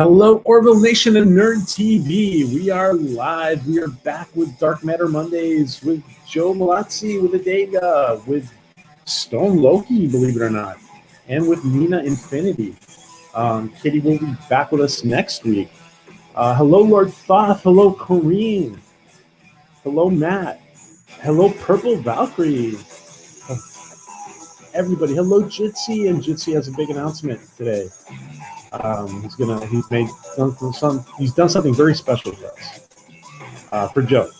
Hello, Orville Nation and Nerd TV. We are live. We are back with Dark Matter Mondays with Joe Malazi, with ADEGA, with Stone Loki, believe it or not, and with Nina Infinity. Kitty will be back with us next week. Hello, Lord Thoth. Hello, Kareem. Hello, Matt. Hello, Purple Valkyrie. Everybody. Hello, Jitsi. And Jitsi has a big announcement today. He's done something very special for us, for Joe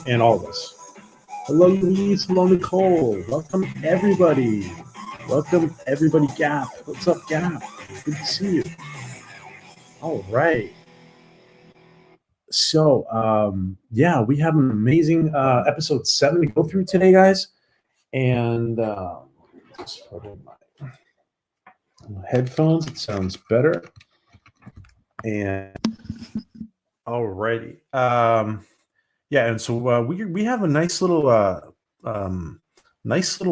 and all of us. Hello, Louise. Hello, Nicole. Welcome, everybody. Welcome, everybody. Gap. What's up, Gap? Good to see you. All right. So, yeah, we have an amazing episode 7 to go through today, guys. And just put in my headphones. It sounds better. And alrighty, yeah, and so we have a nice little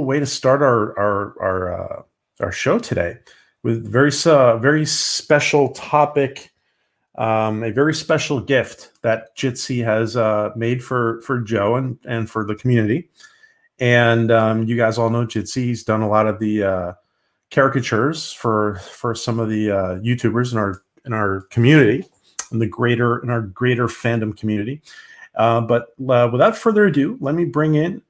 way to start our show today with very special topic, a very special gift that Jitsi has made for Joe and for the community. And you guys all know Jitsi. He's done a lot of the caricatures for some of the YouTubers in our community, in our greater fandom community. But without further ado, let me bring in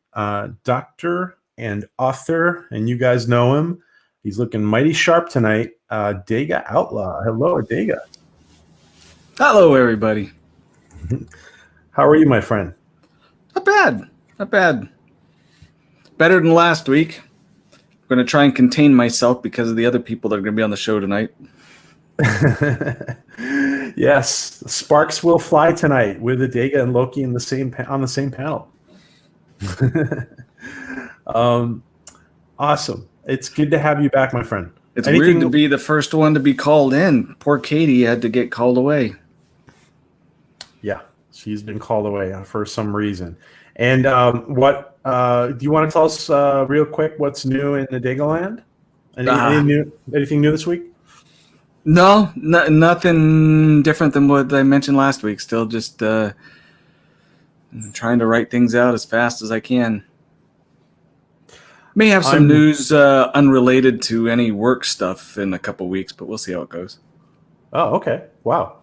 doctor and author, and you guys know him. He's looking mighty sharp tonight. ADEGA Outlaw. Hello, ADEGA. Hello, everybody. How are you, my friend? Not bad. Not bad. Better than last week. I'm going to try and contain myself because of the other people that are going to be on the show tonight. Yes, sparks will fly tonight with ADEGA and Loki on the same panel. Awesome. It's good to have you back, my friend. It's weird to be the first one to be called in. Poor Katie had to get called away. Yeah, she's been called away for some reason. And what do you want to tell us real quick? What's new in the ADEGA land? Anything new this week? No, nothing different than what I mentioned last week. Still just trying to write things out as fast as I can. May have some news unrelated to any work stuff in a couple weeks, but we'll see how it goes. Oh, okay. Wow,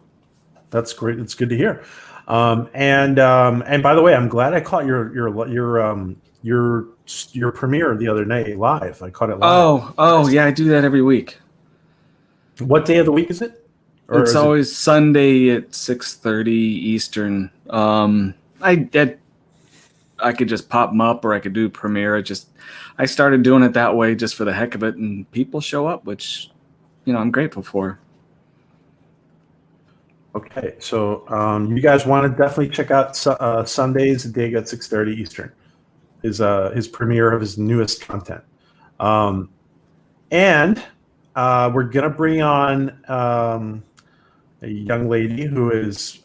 that's great. It's good to hear. And by the way, I'm glad I caught your premiere the other night live. I caught it live. Oh, yeah, I do that every week. What day of the week is it? Or it's always Sunday at 6:30 Eastern. I could just pop them up, or I could do premiere. I started doing it that way just for the heck of it, and people show up, which I'm grateful for. Okay, so you guys want to definitely check out Sunday's ADEGA at 6:30 Eastern, his premiere of his newest content, and we're gonna bring on a young lady who has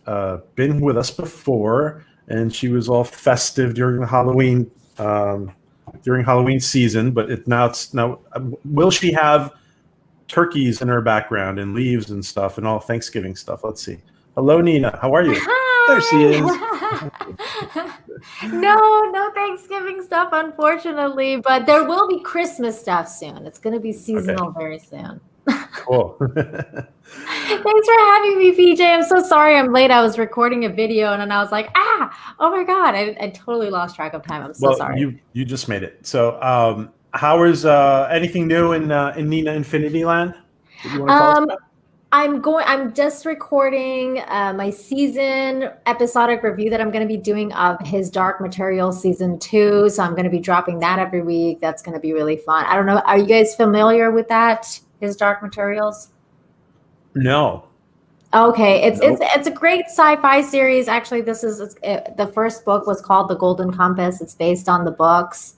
been with us before, and she was all festive during the Halloween season. But now will she have turkeys in her background and leaves and stuff and all Thanksgiving stuff? Let's see. Hello, Nina. How are you? Hi. There she is. No Thanksgiving stuff, unfortunately, but there will be Christmas stuff soon. It's going to be seasonal very soon. Cool. Thanks for having me, PJ. I'm so sorry I'm late. I was recording a video and then I was like, oh my God, I totally lost track of time. I'm so sorry. You just made it. So how is anything new in Nina Infinity Land that you want to tell us about? I'm just recording my season episodic review that I'm going to be doing of his Dark Materials season 2. So I'm going to be dropping that every week. That's going to be really fun. I don't know. Are you guys familiar with that? His Dark Materials? No. Okay. It's a great sci-fi series. Actually, the first book was called The Golden Compass. It's based on the books.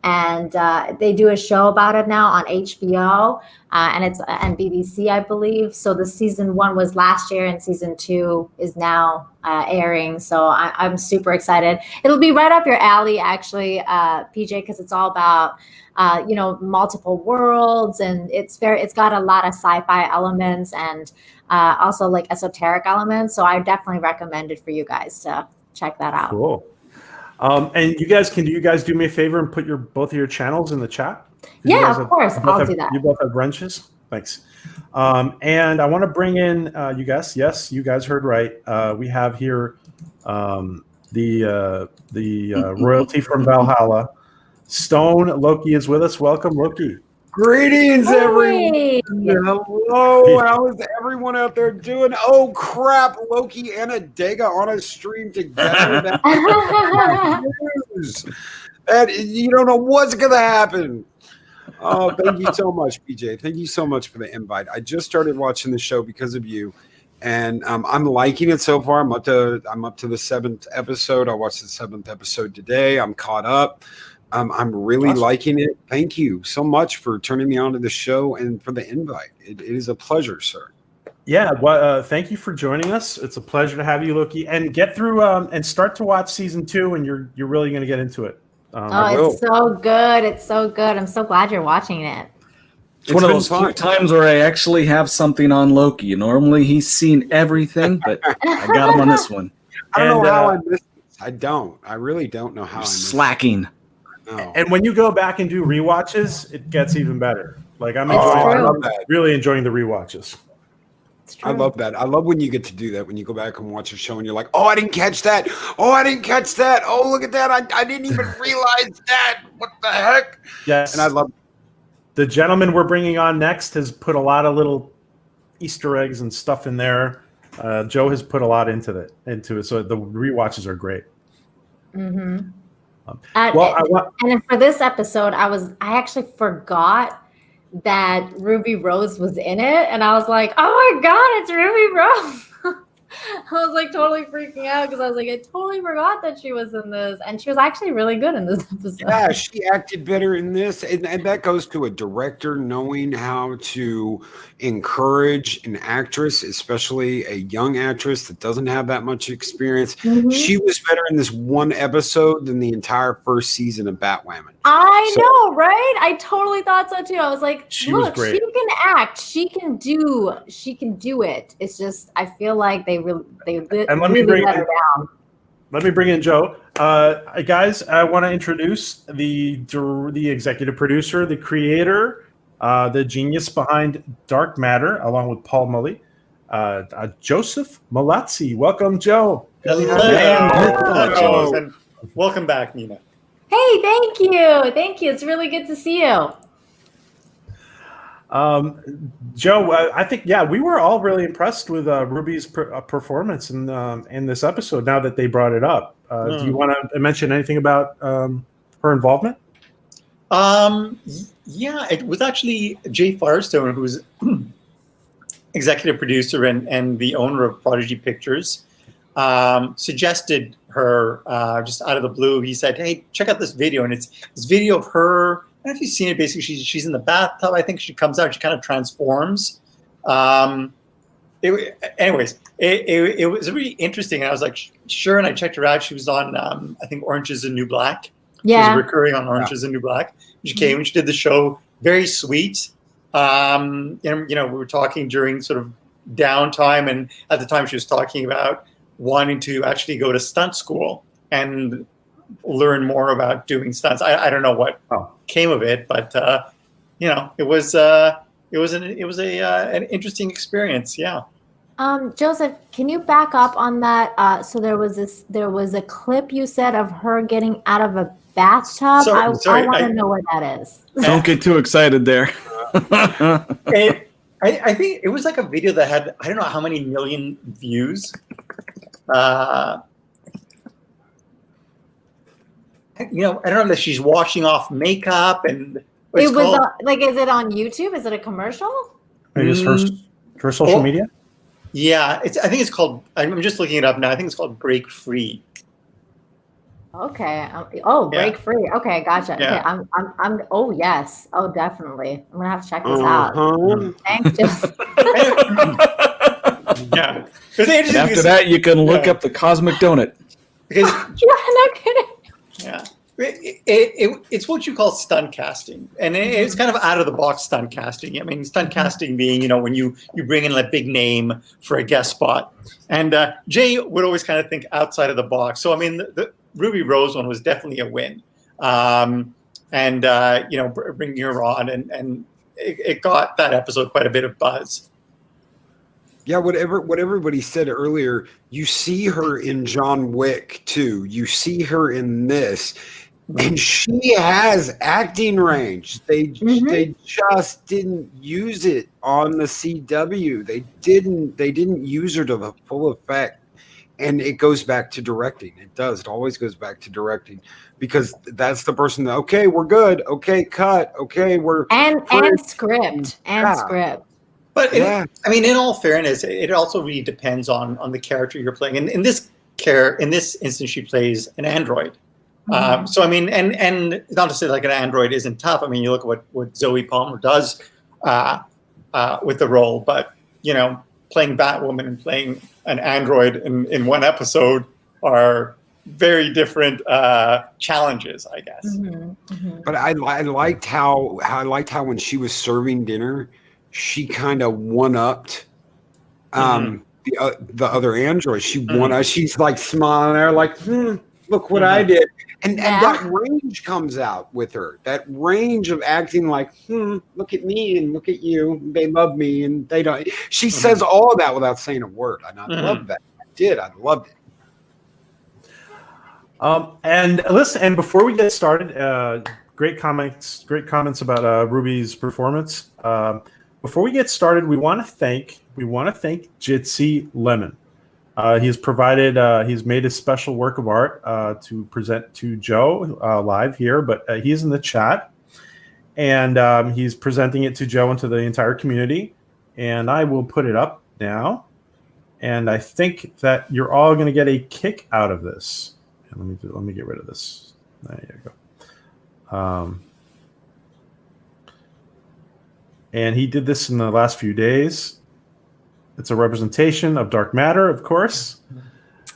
and they do a show about it now on HBO, and BBC, I believe. So the season 1 was last year, and season 2 is now airing. So I'm super excited. It'll be right up your alley, actually, PJ, because it's all about multiple worlds, and it's got a lot of sci-fi elements and also like esoteric elements. So I definitely recommend it for you guys to check that out. Cool. And you guys, do you guys do me a favor and put both of your channels in the chat? Yeah, of course. I'll do that. You both have wrenches? Thanks. And I want to bring in you guys. Yes, you guys heard right. We have here the royalty from Valhalla. Stone Loki is with us. Welcome, Loki. Greetings, Hey. everyone. Hello. How is everyone out there doing? Oh, crap. Loki and ADEGA on a stream together. That you don't know what's going to happen. Oh, thank you so much, PJ. Thank you so much for the invite. I just started watching the show because of you, and I'm liking it so far. I'm up to the 7th episode. I watched the 7th episode today. I'm caught up. I'm really liking it. Thank you so much for turning me on to the show and for the invite. It is a pleasure, sir. Yeah, well, thank you for joining us. It's a pleasure to have you, Loki. And get through and start to watch season 2, and you're really going to get into it. It's so good. It's so good. I'm so glad you're watching it. It's one of those few times where I actually have something on Loki. Normally he's seen everything, but I got him on this one. I don't know how I missed this. I don't. I really don't know how I missed slacking. No. And when you go back and do rewatches, it gets even better. Like I'm really enjoying the rewatches. I love that. I love when you get to do that, when you go back and watch a show and you're like, oh, I didn't catch that. Oh, I didn't catch that. Oh, look at that. I didn't even realize that. What the heck? Yes. And I love the gentleman we're bringing on next has put a lot of little Easter eggs and stuff in there. Joe has put a lot into it. So the rewatches are great. Mm-hmm. And for this episode, I actually forgot that Ruby Rose was in it, and I was like, oh my god, it's Ruby Rose. I was like totally freaking out because I was like, I totally forgot that she was in this, and she was actually really good in this episode. Yeah, she acted better in this, and that goes to a director knowing how to encourage an actress, especially a young actress that doesn't have that much experience. Mm-hmm. She was better in this one episode than the entire first season of Batwoman. I know, right? I totally thought so too. I was like, look, she can act, she can do it. It's just I feel like they really let me bring her down. Let me bring in Joe. Guys, I want to introduce the executive producer, the creator, the genius behind Dark Matter, along with Paul Mully, Joseph Malazi. Welcome, Joe. Hello. And welcome back, Nina. Hey, thank you. Thank you. It's really good to see you. Joe, I think, we were all really impressed with Ruby's performance in this episode now that they brought it up. Do you want to mention anything about her involvement? Yeah, it was actually Jay Firestone, who's executive producer and the owner of Prodigy Pictures, suggested her just out of the blue. He said, hey, check out this video. And it's this video of her. I don't know if you've seen it. Basically, she's in the bathtub. I think she comes out. She kind of transforms. It was really interesting. And I was like, sure. And I checked her out. She was on, I think, Orange is the New Black. Yeah. She was recurring on Orange is the New Black. She came and she did the show. Very sweet. And, we were talking during sort of downtime. And at the time, she was talking about wanting to actually go to stunt school and learn more about doing stunts. I don't know what came of it, but it was an interesting experience. Yeah. Joseph, can you back up on that? So there was a clip you said of her getting out of a bathtub. Sorry, I want to know what that is. Don't get too excited there. I think it was like a video that had, I don't know how many million views. I don't know that she's washing off makeup and it was is it on YouTube? Is it a commercial? Maybe it's her social media. Yeah, I think it's called. I'm just looking it up now. I think it's called Break Free. Okay. Yeah. Break free. Okay, gotcha. Yeah. Okay, I'm. Oh yes. Oh, definitely. I'm gonna have to check this out. Uh-huh. Thanks, Jitsi. Yeah. It's interesting After because- that, you can look Yeah. up the Cosmic Donut. because Yeah, no kidding. yeah. It's what you call stunt casting, and it's kind of out of the box stunt casting. I mean, stunt casting being, when you bring in a big name for a guest spot, and Jay would always kind of think outside of the box. So I mean, the Ruby Rose one was definitely a win, and bringing her on, and it got that episode quite a bit of buzz. Yeah, what everybody said earlier, you see her in John Wick too. You see her in this, and she has acting range. They just didn't use it on the CW. They didn't use her to the full effect. And it goes back to directing. It does. It always goes back to directing, because that's the person that, okay, we're good. Okay, cut. Okay, we're And script. But Yeah. in all fairness, it also really depends on the character you're playing. And in this instance, she plays an android. So I mean, and not to say like an android isn't tough. I mean, you look at what Zoe Palmer does with the role, but playing Batwoman and playing an android in one episode are very different challenges, I guess. But I liked how when she was serving dinner, she kind of one-upped the other android. She's like smiling there, like, look what I did. And that range comes out with her. That range of acting like, look at me and look at you. They love me and they don't. She says all of that without saying a word. And I love that. I loved it. And listen, and before we get started, great comments about Ruby's performance. Before we get started, we want to thank Jitsi Lemon. He's made a special work of art to present to Joe live here, but he's in the chat, and he's presenting it to Joe and to the entire community. And I will put it up now, and I think that you're all going to get a kick out of this. Let me get rid of this. There you go. And he did this in the last few days. It's a representation of dark matter, of course.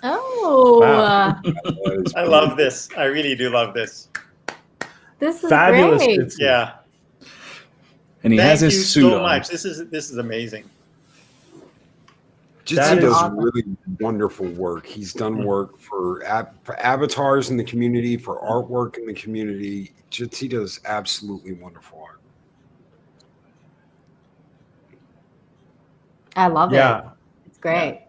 Oh, Wow. I love this. I really do love this. This is Fabulous. great. Jitsi. Yeah. And he Thank has you his suit so on. much. This is amazing. Jitsi That is does awesome. really wonderful work. He's done work for avatars in the community, for artwork in the community. Jitsi does absolutely wonderful art. I love Yeah. it. It's great.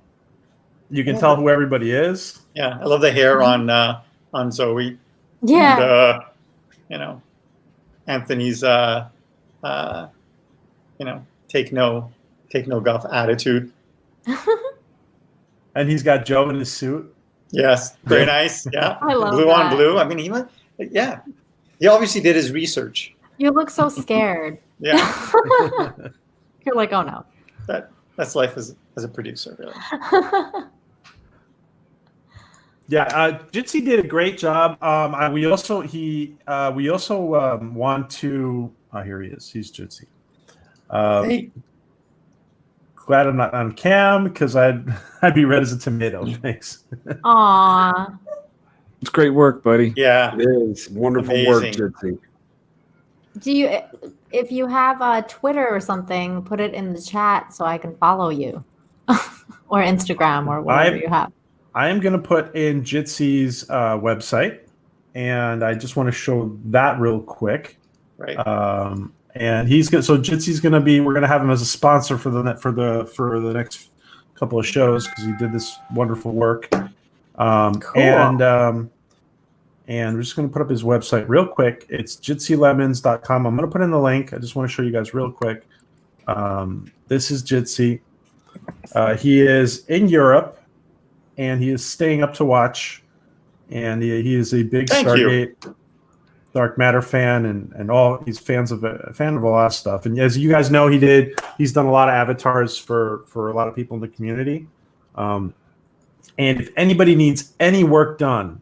You can tell who everybody is. Yeah, I love the hair on Zoe. Yeah. And, Anthony's take no guff attitude. And he's got Joe in his suit. Yes, very nice. Yeah, I love blue on that. blue. I mean, he obviously did his research. You look so scared. Yeah, You're like, oh no. that's life as a producer, really. Yeah, Jitsi did a great job. We also want to. Oh, here he is. He's Jitsi. Hey, Glad I'm not on cam because I'd be red as a tomato. Thanks. Aw. It's great work, buddy. yeah, It is wonderful work, Amazing. Jitsi. Do you, if you have Twitter or something, put it in the chat so I can follow you, or Instagram or whatever you have. I am going to put in Jitsi's website, and I just want to show that real quick. right. And so Jitsi's going to be. We're going to have him as a sponsor for the next couple of shows because he did this wonderful work. Cool. And we're just going to put up his website real quick. It's jitsilemons.com. I'm going to put in the link. I just want to show you guys real quick. This is Jitsi. He is in Europe, and he is staying up to watch. And he is a big Thank Stargate Dark Matter fan, and all. He's a fan of a lot of stuff. And as you guys know, he's done a lot of avatars for a lot of people in the community. And if anybody needs any work done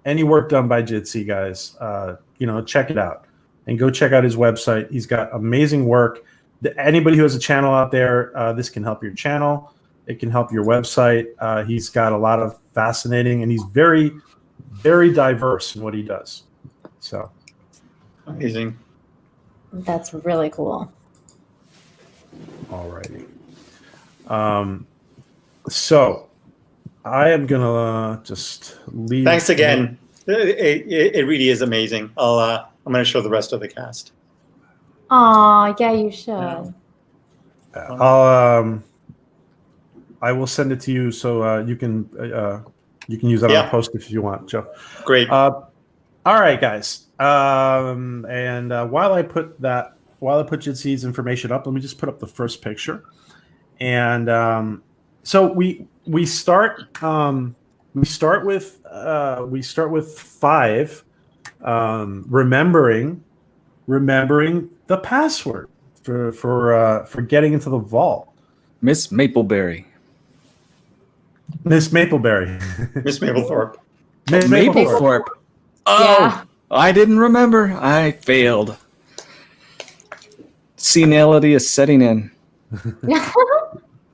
any work done by Jitsi, guys, check it out and go check out his website. He's got amazing work. Anybody who has a channel out there, this can help your channel. It can help your website. He's got a lot of fascinating, and he's very, very diverse in what he does. So Amazing. That's really cool. All righty. So I am gonna just leave. Thanks again. It really is amazing. I'm going to show the rest of the cast. Oh, yeah, you should. I will send it to you so you can use that on a post if you want, Joe. Great. All right, guys. And while I put Jitsi's information up, let me just put up the first picture. And so we start with 5 remembering the password for getting into the vault. Miss Mapleberry. Miss Mapleberry. Miss Maplethorpe. Miss Maplethorpe. Oh, Yeah. I didn't remember. I failed. Senility is setting in.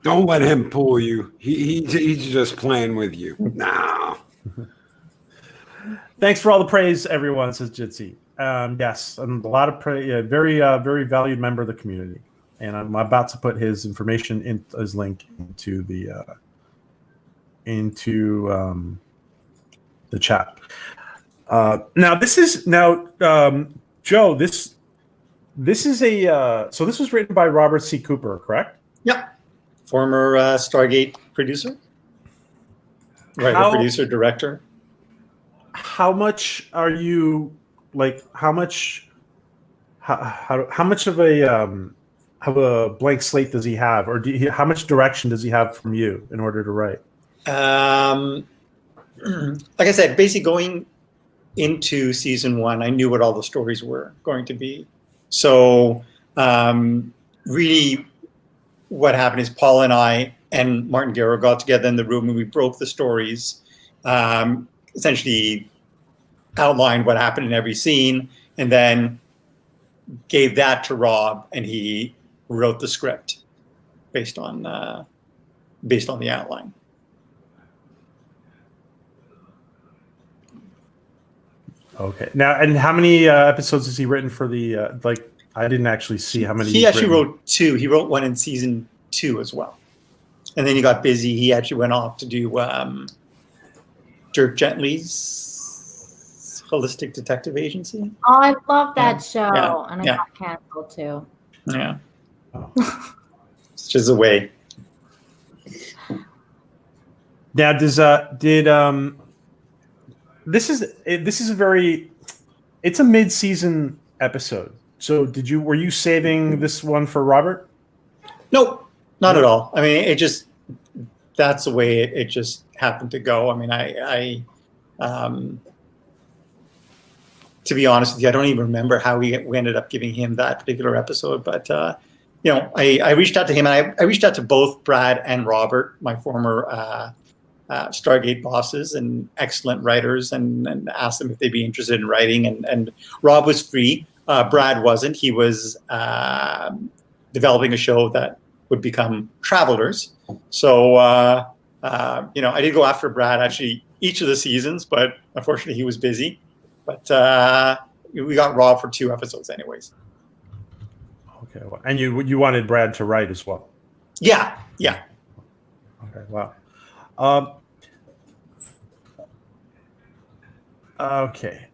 Don't let him pull you. He's just playing with you. No. Thanks for all the praise, everyone, says Jitsi. Yes, and a lot of praise. Yeah, very valued member of the community. And I'm about to put his information his link into the chat. Now Joe, this is so this was written by Robert C. Cooper, correct? Yep. Former Stargate producer, writer, producer, director. How much are you like? How much of a blank slate does he have, or how much direction does he have from you in order to write? Like I said, basically going into season 1, I knew what all the stories were going to be. So really what happened is Paul and I and Martin Garrow got together in the room and we broke the stories, essentially outlined what happened in every scene, and then gave that to Rob, and he wrote the script based on the outline. Okay. Now, and how many episodes has he written for the I didn't actually see how many. He actually wrote 2. He wrote one in season 2 as well, and then he got busy. He actually went off to do Dirk Gently's Holistic Detective Agency. Oh, I love that show, Yeah. and it got canceled too. Yeah, Oh. it's just a way. Now, this is a very, it's a mid-season episode. So were you saving this one for Robert? Nope, not at all. I mean, that's the way it just happened to go. I mean, I to be honest with you, I don't even remember how we ended up giving him that particular episode. But I reached out to him, and I reached out to both Brad and Robert, my former Stargate bosses and excellent writers, and asked them if they'd be interested in writing. And Rob was free. Brad wasn't. He was developing a show that would become Travelers. So, I did go after Brad actually each of the seasons, but unfortunately he was busy. But we got Rob for 2 episodes anyways. Okay. Well, and you wanted Brad to write as well? Yeah. Okay. Wow. Okay.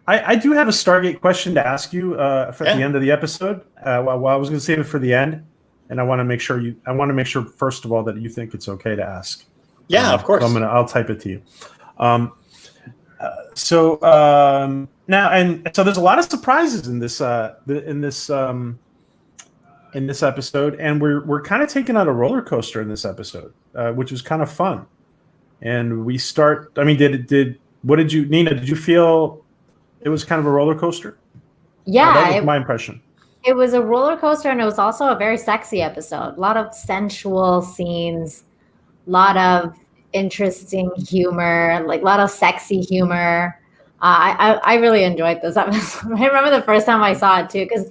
I do have a Stargate question to ask you at the end of the episode. Well, I was going to save it for the end, and I want to make sure first of all that you think it's okay to ask. Yeah, of course. So I'll type it to you. So there's a lot of surprises in this episode, and we're kind of taking on a roller coaster in this episode, which was kind of fun. And we start. I mean, Nina? Did you feel it was kind of a roller coaster? Yeah, that was my impression. It was a roller coaster, and it was also a very sexy episode. A lot of sensual scenes, a lot of interesting humor, like a lot of sexy humor. I really enjoyed this episode. I remember the first time I saw it too, because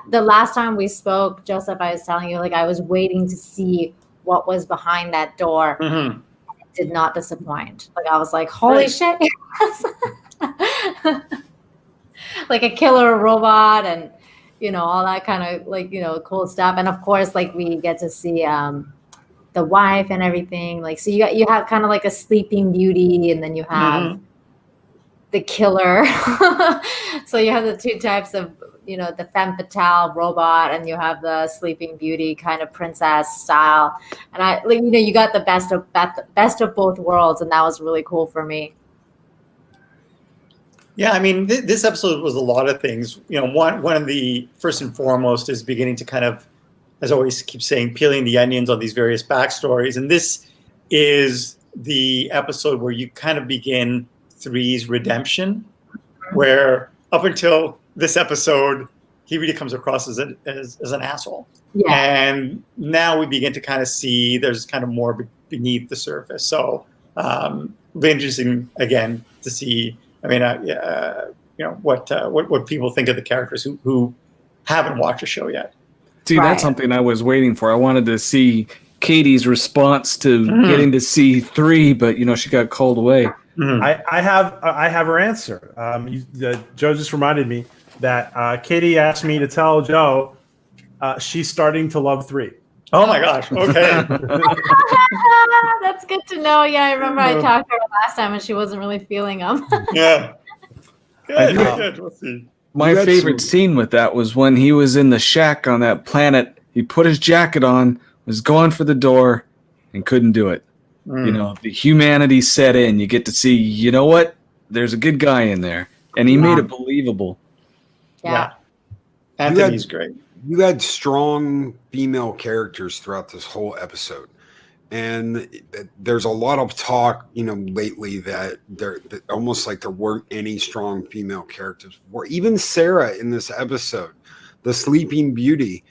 the last time we spoke, Joseph, I was telling you, like, I was waiting to see what was behind that door. Mm-hmm. It did not disappoint. Like, I was like, holy shit. Like a killer robot and, all that kind of like, cool stuff. And of course, like, we get to see the wife and everything. Like, so you have kind of like a Sleeping Beauty, and then you have the killer. So you have the two types of, the femme fatale robot, and you have the Sleeping Beauty kind of princess style. And you got the best of both worlds, and that was really cool for me. Yeah, I mean, this episode was a lot of things. One of the first and foremost is beginning to kind of, as I always keep saying, peeling the onions on these various backstories. And this is the episode where you kind of begin 3's redemption, where up until this episode, he really comes across as an asshole. Yeah. And now we begin to kind of see there's kind of more beneath the surface. So it'll be interesting, again, to see, I mean, what people think of the characters who haven't watched the show yet. See, that's something I was waiting for. I wanted to see Katie's response to getting to see 3, but she got called away. Mm-hmm. I have her answer. Joe just reminded me that Katie asked me to tell Joe she's starting to love 3. Oh my gosh! Okay, that's good to know. Yeah, I remember I talked to her last time, and she wasn't really feeling them. Yeah, good. We'll see. My favorite scene with that was when he was in the shack on that planet. He put his jacket on, was going for the door, and couldn't do it. The humanity set in. You get to see, what? There's a good guy in there. And he made it believable. Yeah. Anthony's great. You had strong female characters throughout this whole episode. And there's a lot of talk, lately that almost like there weren't any strong female characters. Or even Sarah in this episode, the Sleeping Beauty,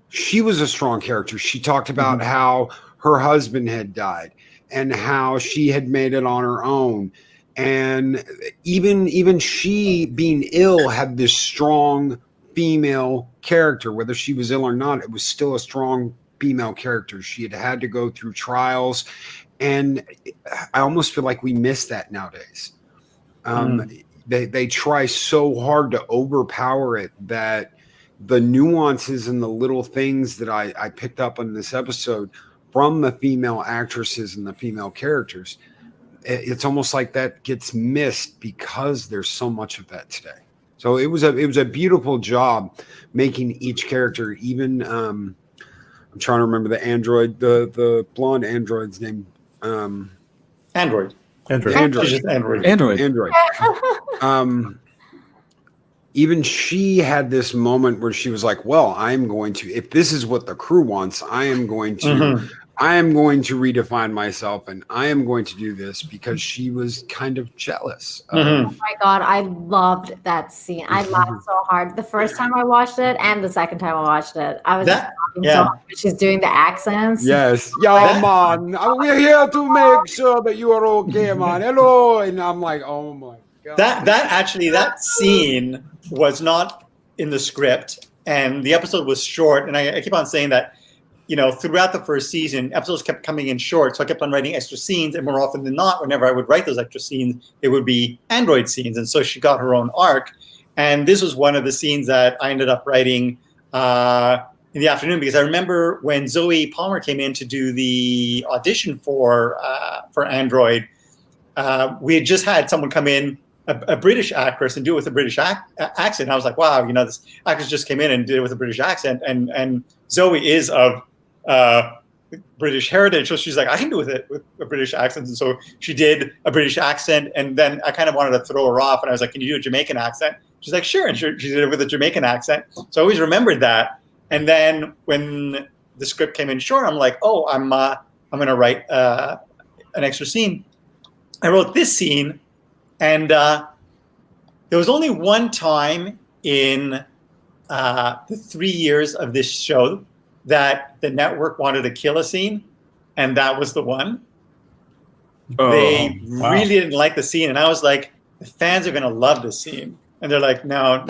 she was a strong character. She talked about how her husband had died and how she had made it on her own. And even she being ill had this strong female character. Whether she was ill or not, it was still a strong female character. She had to go through trials, and I almost feel like we miss that nowadays. They try so hard to overpower it that the nuances and the little things that I picked up on this episode from the female actresses and the female characters, it's almost like that gets missed because there's so much of that today. So it was a beautiful job making each character. Even I'm trying to remember the android, the blonde android's name. Android. Even she had this moment where she was like, well, I'm going to, if this is what the crew wants, I am going to redefine myself, and I am going to do this, because she was kind of jealous. Oh my God, I loved that scene. I laughed so hard the first time I watched it, and the second time I watched it. I was just laughing so hard. She's doing the accents. Yes. Yeah, man. We're here to make sure that you are okay, man. Hello. And I'm like, oh my God. That scene was not in the script, and the episode was short. And I keep on saying that, throughout the first season, episodes kept coming in short. So I kept on writing extra scenes. And more often than not, whenever I would write those extra scenes, they would be android scenes. And so she got her own arc. And this was one of the scenes that I ended up writing in the afternoon, because I remember when Zoe Palmer came in to do the audition for Android, we had just had someone come in, a British actress, and do it with a British accent. I was like, wow, this actress just came in and did it with a British accent. And Zoe is of British heritage. So she's like, I can do it with a British accent. And so she did a British accent. And then I kind of wanted to throw her off. And I was like, can you do a Jamaican accent? She's like, sure. And she did it with a Jamaican accent. So I always remembered that. And then when the script came in short, I'm like, oh, I'm going to write an extra scene. I wrote this scene. And there was only one time in the 3 years of this show that the network wanted to kill a scene. and that was the one. Oh, They wow. really didn't like the scene, and I was like, the fans are going to love this scene. And they're like, no,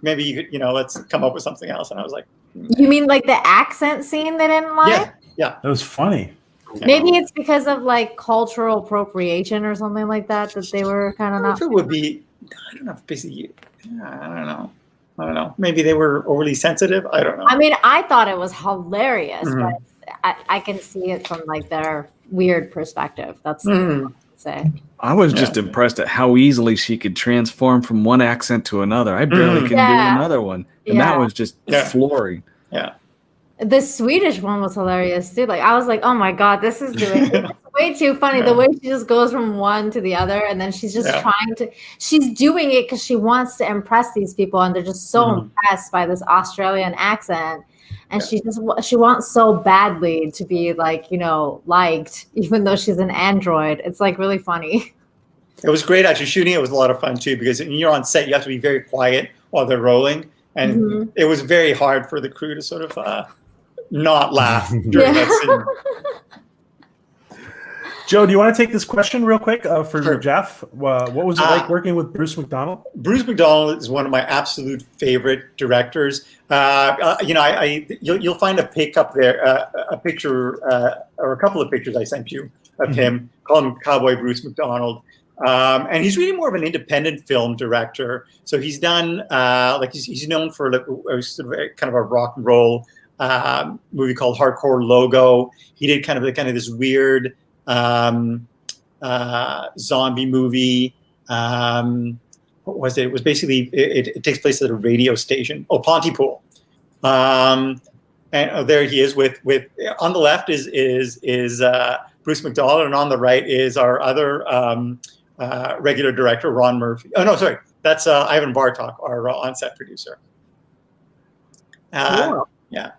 maybe you could, let's come up with something else. And I was like, You mean like the accent scene they didn't like? yeah. That was funny. Maybe it's because of like cultural appropriation or something like that they were kind of I don't know not. if it would be. I don't know if basically. I don't know. Maybe they were overly sensitive. I don't know. I mean, I thought it was hilarious, Mhm. but I can see it from like their weird perspective. That's what I would say. I was just Yeah. impressed at how easily she could transform from one accent to another. I barely can do Yeah. another one. And that was just flooring. Yeah. The Swedish one was hilarious too. Like I was like, oh my god, this is doing it's way too funny. The way she just goes from one to the other, and then she's just she's doing it because she wants to impress these people, and they're just so impressed by this Australian accent. And she wants so badly to be like, liked, even though she's an android. It's like really funny. It was great actually. Shooting it was a lot of fun too, because when you're on set, you have to be very quiet while they're rolling, and it was very hard for the crew to sort of not laugh during that scene. Joe, do you want to take this question real quick for Sure. Jeff? What was it like working with Bruce McDonald? Bruce McDonald is one of my absolute favorite directors. You'll find a pic up there, a picture or a couple of pictures I sent you of him. Call him Cowboy Bruce McDonald, and he's really more of an independent film director. So he's done he's known for sort of kind of a rock and roll movie called Hardcore Logo. He did kind of this weird zombie movie. What was it? It was basically it takes place at a radio station. Oh, Pontypool. And there he is with on the left is Bruce McDonald, and on the right is our other regular director, Ron Murphy. Oh no, sorry, that's Ivan Bartok, our on-set producer. Cool. Yeah.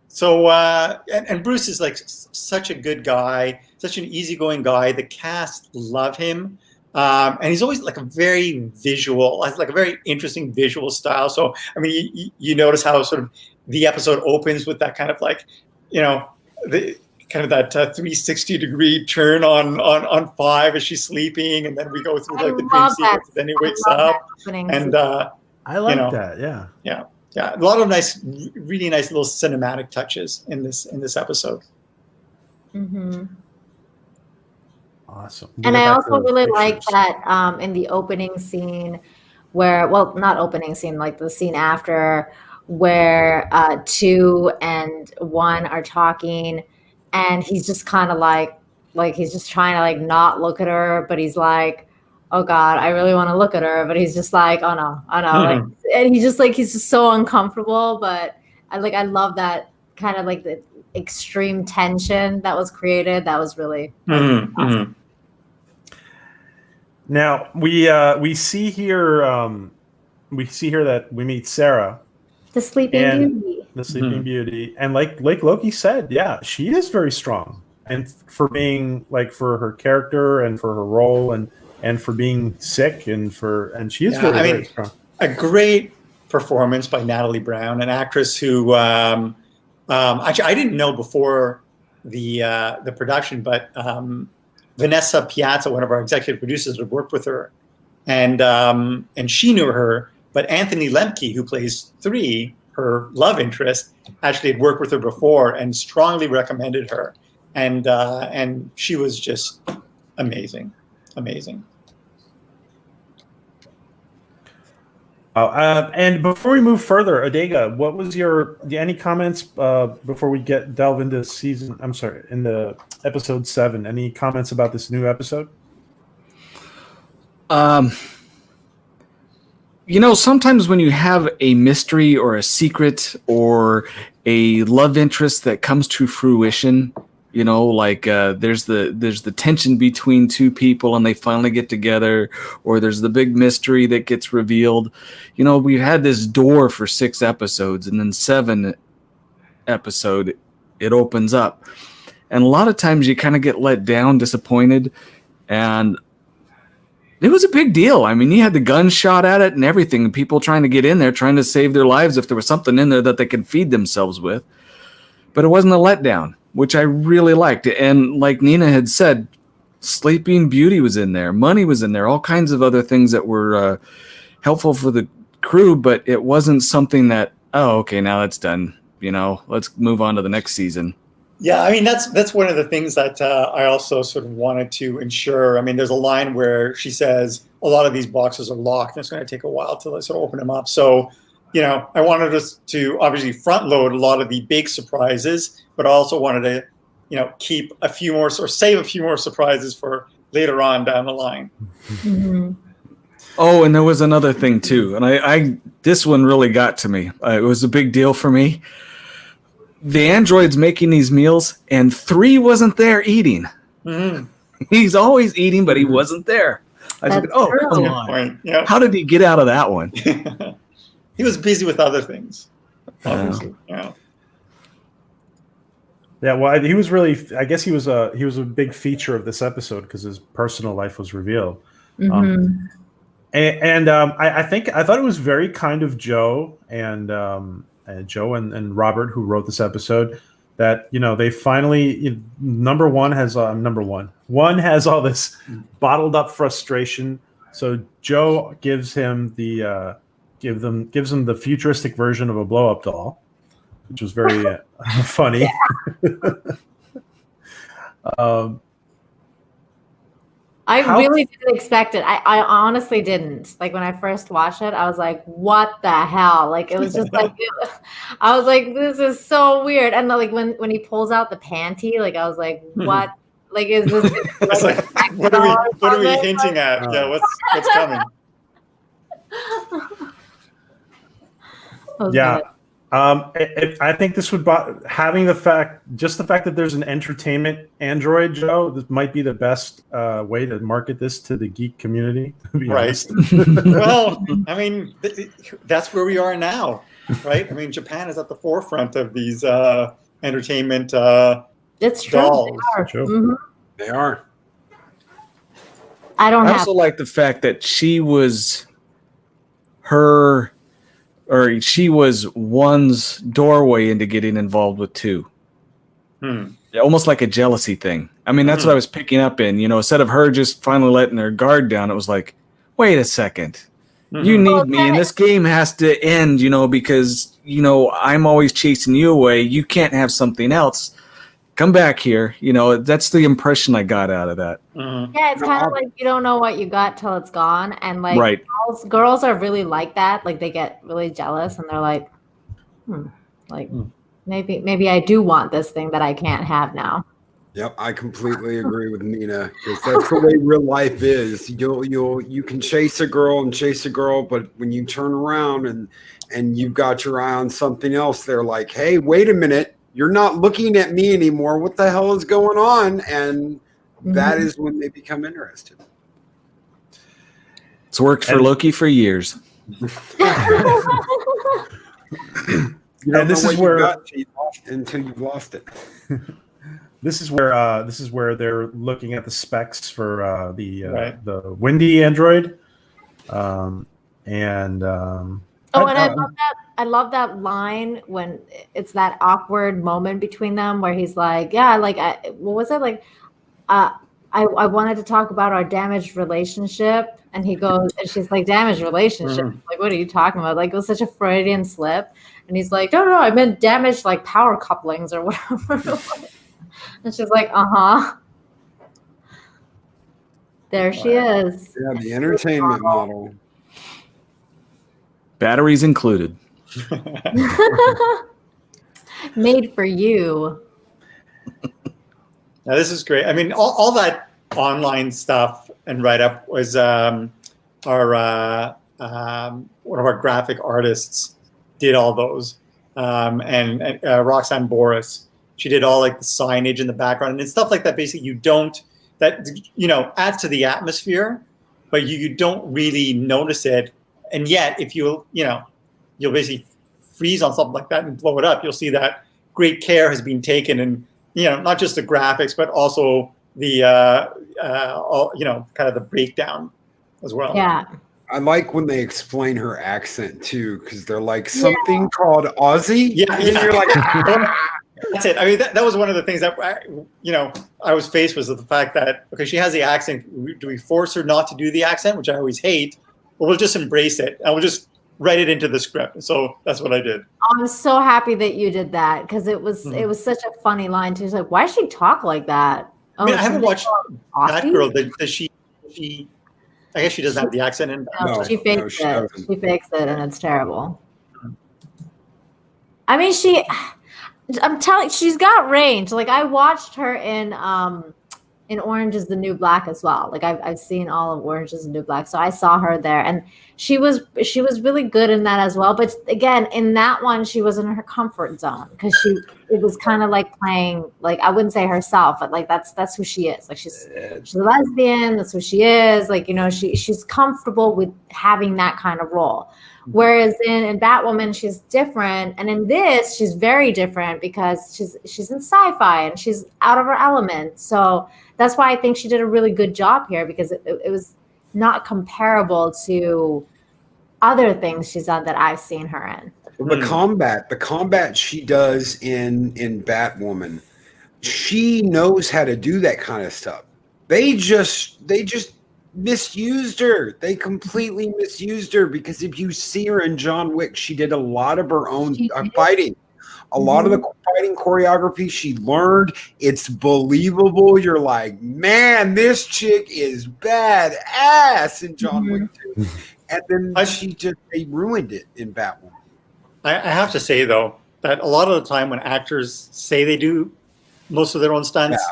So and Bruce is like such a good guy, such an easygoing guy. The cast love him, and he's always like a very interesting visual style. So I mean, you notice how sort of the episode opens with that kind of like, the kind of that 360-degree turn on Five as she's sleeping, and then we go through like the dream sequence. Then he wakes up, and I like that. Yeah. Yeah, a lot of really nice little cinematic touches in this episode. Mm-hmm. Awesome. And I also really like that in the opening scene not opening scene, like the scene after, where 2 and 1 are talking, and he's just kind of like he's just trying to like not look at her, but he's like, oh God, I really want to look at her, but he's just like, oh no. Mm-hmm. And he's just so uncomfortable. But I love that kind of like the extreme tension that was created. That was really awesome. Now we see here that we meet Sarah, The Sleeping Beauty. the Sleeping Beauty, and like Loki said, yeah, she is very strong, and for being for her character and for her role and for being sick and she is very strong. A great performance by Natalie Brown, an actress who actually I didn't know before the production, but Vanessa Piazza, one of our executive producers, had worked with her, and she knew her. But Anthony Lemke, who plays 3, her love interest, actually had worked with her before and strongly recommended her, and she was just amazing. And before we move further, ADEGA, what was any comments before we delve into into episode 7? Any comments about this new episode? Sometimes when you have a mystery or a secret or a love interest that comes to fruition, there's the tension between 2 people and they finally get together, or there's the big mystery that gets revealed. We've had this door for 6 episodes, and then 7 episode it opens up, and a lot of times you kind of get let down, disappointed, and it was a big deal. I mean, you had the gun shot at it and everything, and people trying to get in there, trying to save their lives if there was something in there that they could feed themselves with. But it wasn't a letdown. which I really liked. And like Nina had said, Sleeping Beauty was in there, money was in there, all kinds of other things that were helpful for the crew, but it wasn't something that, oh, okay, now that's done. Let's move on to the next season. Yeah, I mean, that's one of the things that I also sort of wanted to ensure. I mean, there's a line where she says a lot of these boxes are locked, and it's going to take a while to sort of open them up. So, I wanted us to obviously front load a lot of the big surprises, but I also wanted to, keep a few more or save a few more surprises for later on down the line. Mm-hmm. Oh, and there was another thing too, and I this one really got to me. It was a big deal for me. The android's making these meals, and 3 wasn't there eating. Mm-hmm. He's always eating, but he wasn't there. I said, "Oh, true. come on! Yep. How did he get out of that one?" He was busy with other things, obviously. Yeah, well, he was really. I guess he was a big feature of this episode because his personal life was revealed. Mm-hmm. I thought it was very kind of Joe and Robert, who wrote this episode, that they finally one has all this bottled up frustration. So Joe gives him the futuristic version of a blow up doll, which was very funny. I really didn't expect it. I honestly didn't. Like when I first watched it, I was like, "What the hell?" Like it was just like, I was like, "This is so weird." And like when he pulls out the panty, like I was like, "What? Like is this?" It's like, what are we hinting at? Yeah, what's coming? Yeah. I think this would having the fact that there's an entertainment android, Joe. This might be the best way to market this to the geek community. To be honest. Well, I mean, that's where we are now, right? I mean, Japan is at the forefront of these entertainment it's true. dolls. They are. True. Mm-hmm. They are. I also like the fact that she was one's doorway into getting involved with 2. Almost like a jealousy thing. I mean, that's what I was picking up in. Instead of her just finally letting her guard down, it was like, wait a second. You need me, and this game has to end, because, I'm always chasing you away. You can't have something else. Come back here. That's the impression I got out of that. Yeah, it's kind of like you don't know what you got till it's gone. And like right. girls are really like that. Like they get really jealous and they're like, maybe I do want this thing that I can't have now. Yep, I completely agree with Nina, because that's the way real life is. You can chase a girl, but when you turn around and you've got your eye on something else, they're like, hey, wait a minute. You're not looking at me anymore. What the hell is going on? And that is when they become interested. It's worked for Loki for years. This is where until you've lost it. This is where they're looking at the specs for the Wendy android, I love that line when it's that awkward moment between them where he's like, yeah, like, what was it? Like, I wanted to talk about our damaged relationship. And he goes, and she's like, damaged relationship? Like, what are you talking about? Like, it was such a Freudian slip. And he's like, no, I meant damaged, like, power couplings or whatever. And she's like, there she is. Yeah, the entertainment model. Batteries included. Made for you. Now, this is great. I mean, all that online stuff and write-up was one of our graphic artists did all those. And Roxanne Boris, she did all like the signage in the background and stuff like that. Basically, adds to the atmosphere, but you don't really notice it. And yet, if you'll basically freeze on something like that and blow it up, you'll see that great care has been taken, and not just the graphics, but also the kind of the breakdown as well. Yeah. I like when they explain her accent too, because they're like something called Aussie. Yeah, and you're like, That's it. I mean, that was one of the things that I was faced with the fact that okay, she has the accent. Do we force her not to do the accent, which I always hate, or we'll just embrace it and we'll just write it into the script? So that's what I did. I'm so happy that you did that because it was such a funny line too. It's like, why does she talk like that? I mean, I haven't watched that girl. Does she? I guess she doesn't have the accent in. No, she fakes it. She fakes it, and it's terrible. I mean, I'm telling, she's got range. Like I watched her in Orange is the New Black as well. Like I've seen all of Orange is the New Black, so I saw her there, and she was really good in that as well. But again, in that one, she was in her comfort zone because it was kind of like playing, like I wouldn't say herself, but like that's who she is. Like she's a lesbian. That's who she is. Like she's comfortable with having that kind of role. Whereas in Batwoman, she's different, and in this, she's very different because she's in sci-fi and she's out of her element. So that's why I think she did a really good job here because it was not comparable to other things she's done that I've seen her in. The combat she does in Batwoman, she knows how to do that kind of stuff. They just misused her. They completely misused her because if you see her in John Wick, she did a lot of her own fighting. A lot of the fighting choreography she learned, it's believable. You're like, man, this chick is badass in John Wick 2. And then they ruined it in Batwoman. I have to say, though, that a lot of the time when actors say they do most of their own stunts,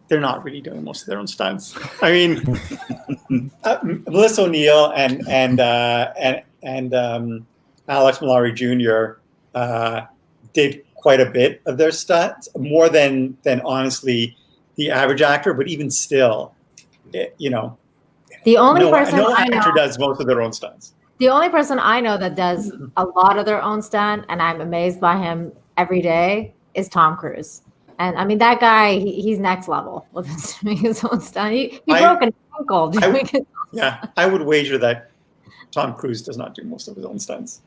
they're not really doing most of their own stunts. I mean, Melissa O'Neill and Alex Mallory Jr. Did quite a bit of their stunts, more than honestly the average actor. But even still, the only person no I know actor does most of their own stunts. The only person I know that does a lot of their own stunt, and I'm amazed by him every day, is Tom Cruise. And I mean, that guy, he's next level with doing his own stunt. He broke an ankle doing it. Yeah, I would wager that Tom Cruise does not do most of his own stunts.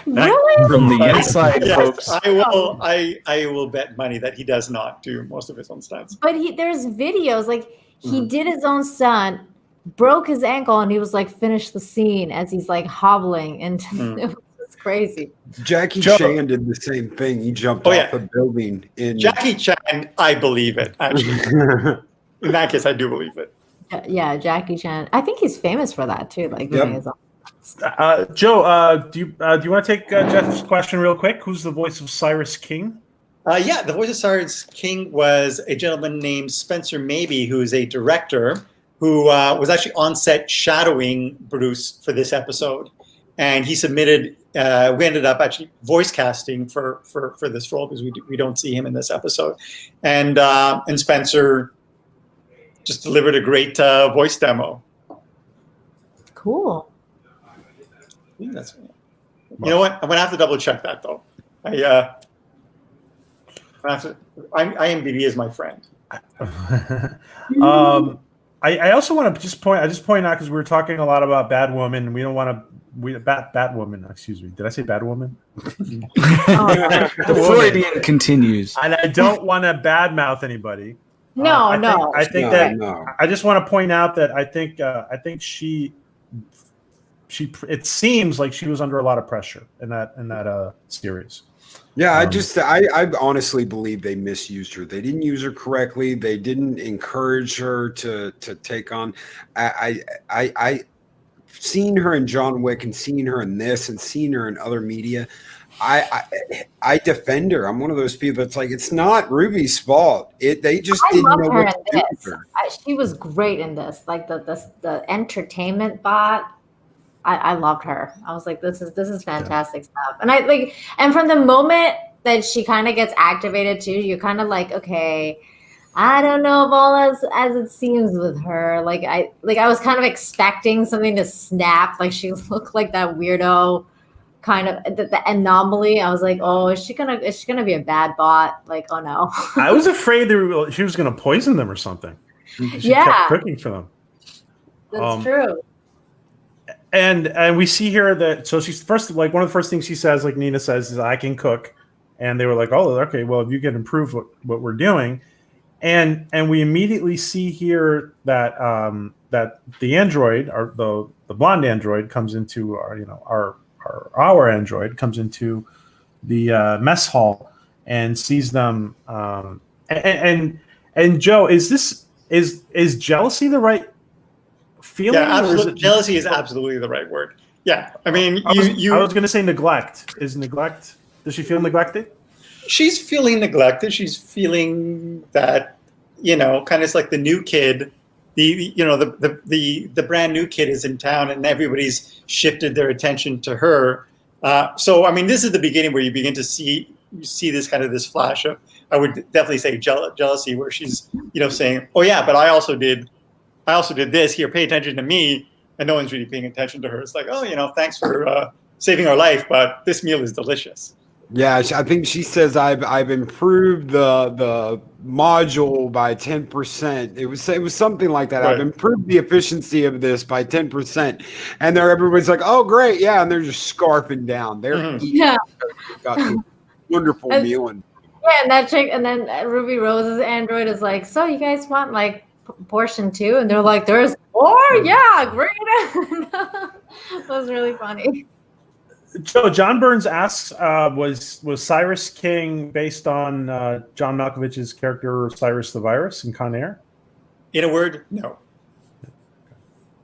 Really? From the inside, yes, folks. I will bet money that he does not do most of his own stunts. But there's videos, like he did his own stunt, broke his ankle, and he was like, finish the scene as he's like hobbling into it was just crazy. Jackie Chan did the same thing. He jumped off a building in Jackie Chan, I believe it, actually. In that case, I do believe it. Yeah, Jackie Chan. I think he's famous for that too, like doing his own. Joe, do you want to take Jeff's question real quick? Who's the voice of Cyrus King? Yeah, the voice of Cyrus King was a gentleman named Spencer Mabey, who is a director who was actually on set shadowing Bruce for this episode. And he submitted, we ended up actually voice casting for this role because we don't see him in this episode. And Spencer just delivered a great voice demo. Cool. You know what? I'm gonna have to double check that though. IMDb is my friend. I also want to just point out because we were talking a lot about Batwoman. We don't want to Batwoman. Excuse me. Did I say Batwoman? The Freudian continues. And I don't want to badmouth anybody. No. I think I just want to point out that I think she it seems like she was under a lot of pressure in that series. Yeah, I honestly believe they misused her. They didn't use her correctly. They didn't encourage her to take on. I seen her in John Wick and seen her in this and seen her in other media. I defend her. I'm one of those people that's like, it's not Ruby's fault. They just didn't know what to do with her. She was great in this. Like the entertainment bot. I loved her. I was like, this is fantastic stuff. And and from the moment that she kind of gets activated too, you're kind of like, okay, I don't know if all as it seems with her. Like I was kind of expecting something to snap. Like she looked like that weirdo kind of the anomaly. I was like, oh, is she gonna be a bad bot? Like, oh no. I was afraid she was gonna poison them or something. She kept cooking for them. That's true. And we see here that she's first, like one of the first things she says, like Nina says, is I can cook. and they were like, "Oh, okay, well, if you can improve what we're doing," and we immediately see here that that the android, or the blonde android, comes into our android comes into the mess hall and sees them. And Joe, is jealousy the right feeling? Yeah, or is absolutely. it, Jealousy is absolutely the right word. Yeah, I mean, I was going to say neglect. Is neglect? Does she feel neglected? she's feeling neglected. She's feeling that, kind of like the new kid, the brand new kid is in town, and everybody's shifted their attention to her. So, I mean, this is the beginning where you begin to see this flash of, I would definitely say, jealousy, where she's, saying, "Oh yeah, but I also did this. Here, pay attention to me," and no one's really paying attention to her. It's like, "Oh, thanks for saving our life, but this meal is delicious." Yeah, I think she says I've improved the module by 10%. It was something like that. Right. I've improved the efficiency of this by 10%, and everybody's like, "Oh, great, yeah!" And they're just scarfing down. They're eating. Yeah. Got the wonderful meal, and Yeah, and that chick, and then Ruby Rose's android is like, "So you guys want like portion 2?" And they're like, "There's more? Yeah, bring it in." That was really funny. Joe, John Burns asks, was Cyrus King based on John Malkovich's character Cyrus the Virus in Con Air? In a word, no.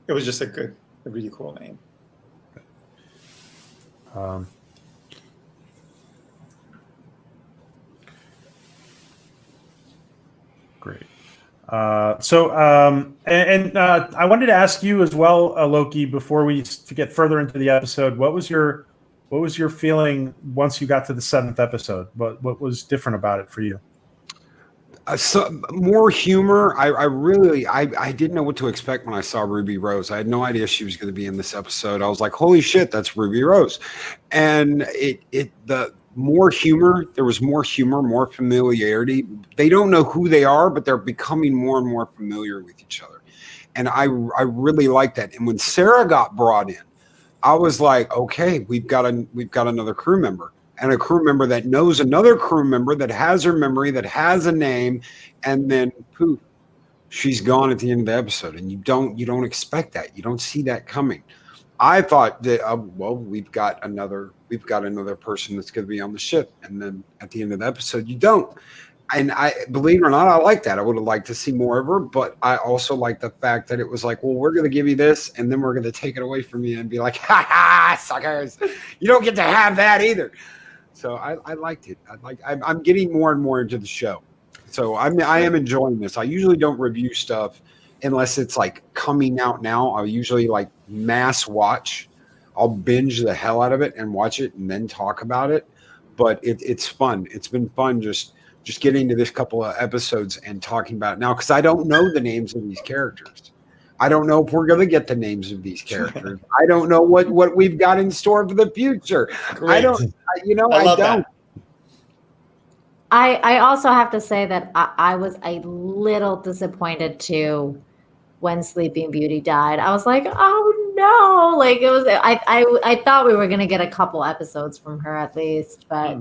It was just a really cool name. Great. So I wanted to ask you as well, Loki, before we get further into the episode, what was your feeling once you got to the 7th episode? What was different about it for you? More humor. I didn't know what to expect when I saw Ruby Rose. I had no idea she was going to be in this episode. I was like, "Holy shit, that's Ruby Rose!" And the more humor. There was more humor, more familiarity. They don't know who they are, but they're becoming more and more familiar with each other, and I really like that. And when Sarah got brought in, I was like, "Okay, we've got another crew member." And a crew member that knows another crew member that has her memory, that has a name, and then poof, she's gone at the end of the episode. And you don't expect that. You don't see that coming. I thought that we've got another person that's going to be on the ship, and then at the end of the episode, you don't. And I, believe it or not, I like that. I would have liked to see more of her, but I also like the fact that it was like, well, we're going to give you this, and then we're going to take it away from you and be like, "Ha ha, suckers! You don't get to have that either." So I liked it. I'm getting more and more into the show. So I am enjoying this. I usually don't review stuff unless it's like coming out now. I'll usually like mass watch. I'll binge the hell out of it and watch it and then talk about it. But it's fun. It's been fun just getting to this couple of episodes and talking about it now, because I don't know the names of these characters. I don't know if we're going to get the names of these characters. I don't know what we've got in store for the future. Great. I don't. I don't. I also have to say that I was a little disappointed too when Sleeping Beauty died. I was like, "Oh no!" Like, it was. I thought we were gonna get a couple episodes from her at least, but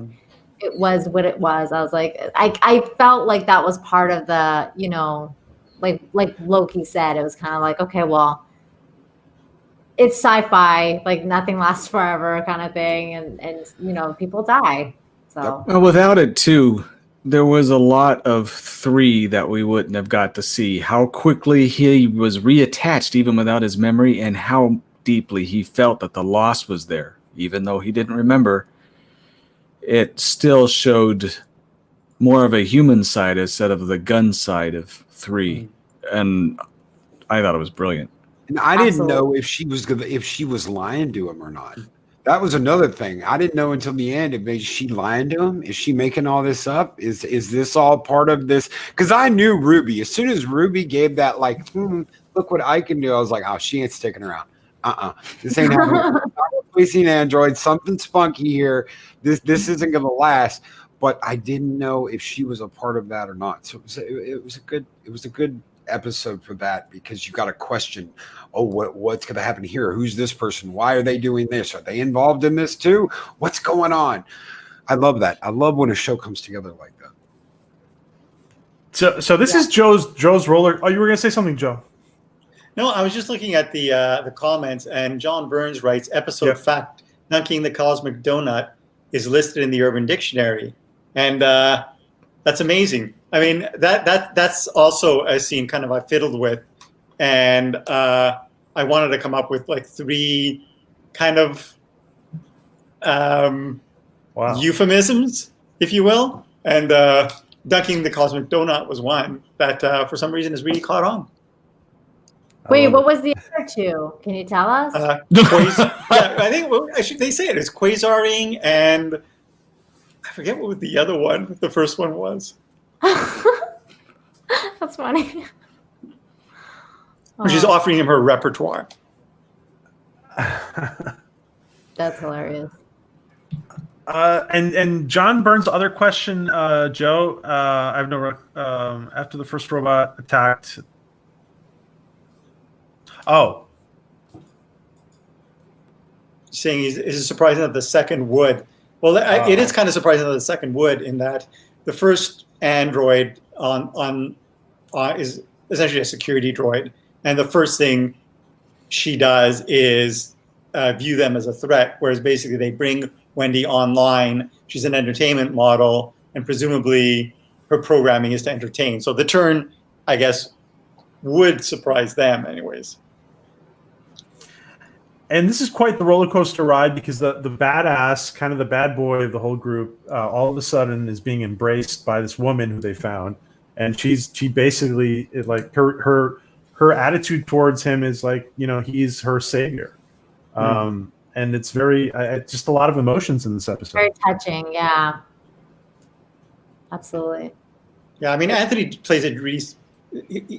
it was what it was. I was like, I felt like that was part of the, like Loki said, it was kind of like, okay, well, it's sci-fi, like nothing lasts forever kind of thing, and people die. So Well, without it too, there was a lot of 3 that we wouldn't have got to see. How quickly he was reattached even without his memory, and how deeply he felt that the loss was there. Even though he didn't remember, it still showed more of a human side instead of the gun side of 3. And I thought it was brilliant. And I didn't know if she was lying to him or not. That was another thing. I didn't know until the end. Is she lying to him? Is she making all this up? Is this all part of this? Because I knew Ruby. As soon as Ruby gave that, like, look what I can do, I was like, oh, she ain't sticking around. This ain't happening. I'm replacing Android. Something's funky here. This isn't going to last. But I didn't know if she was a part of that or not. So it was a good episode for that, because you got to question, what's going to happen here? Who's this person? Why are they doing this? Are they involved in this too? What's going on? I love that. I love when a show comes together like that. So this is Joe's roller. Oh, you were gonna say something, Joe? No, I was just looking at the comments, and John Burns writes, episode fact, dunking the cosmic donut is listed in the Urban Dictionary. And that's amazing. I mean, that's also a scene kind of I fiddled with. And I wanted to come up with like 3 kind of euphemisms, if you will. And dunking the cosmic donut was one that for some reason has really caught on. Wait, what was the other 2? Can you tell us? I think they say it. It's quasaring, and I forget what the other one, the first one was. That's funny. She's offering him her repertoire. That's hilarious. And John Burns' other question, Joe, I have no after the first robot attacked. Oh, saying is it surprising that the second would? Well, it is kind of surprising that the second would, in that the first android on is essentially a security droid, and the first thing she does is view them as a threat, whereas basically they bring Wendy online. She's an entertainment model, and presumably her programming is to entertain. So the turn, I guess, would surprise them anyways. And this is quite the roller coaster ride, because the badass, kind of the bad boy of the whole group, all of a sudden is being embraced by this woman who they found, and she basically is like her attitude towards him is like, you know, he's her savior, and it's very just a lot of emotions in this episode. Very touching, yeah, absolutely. Yeah, I mean, Anthony plays it really.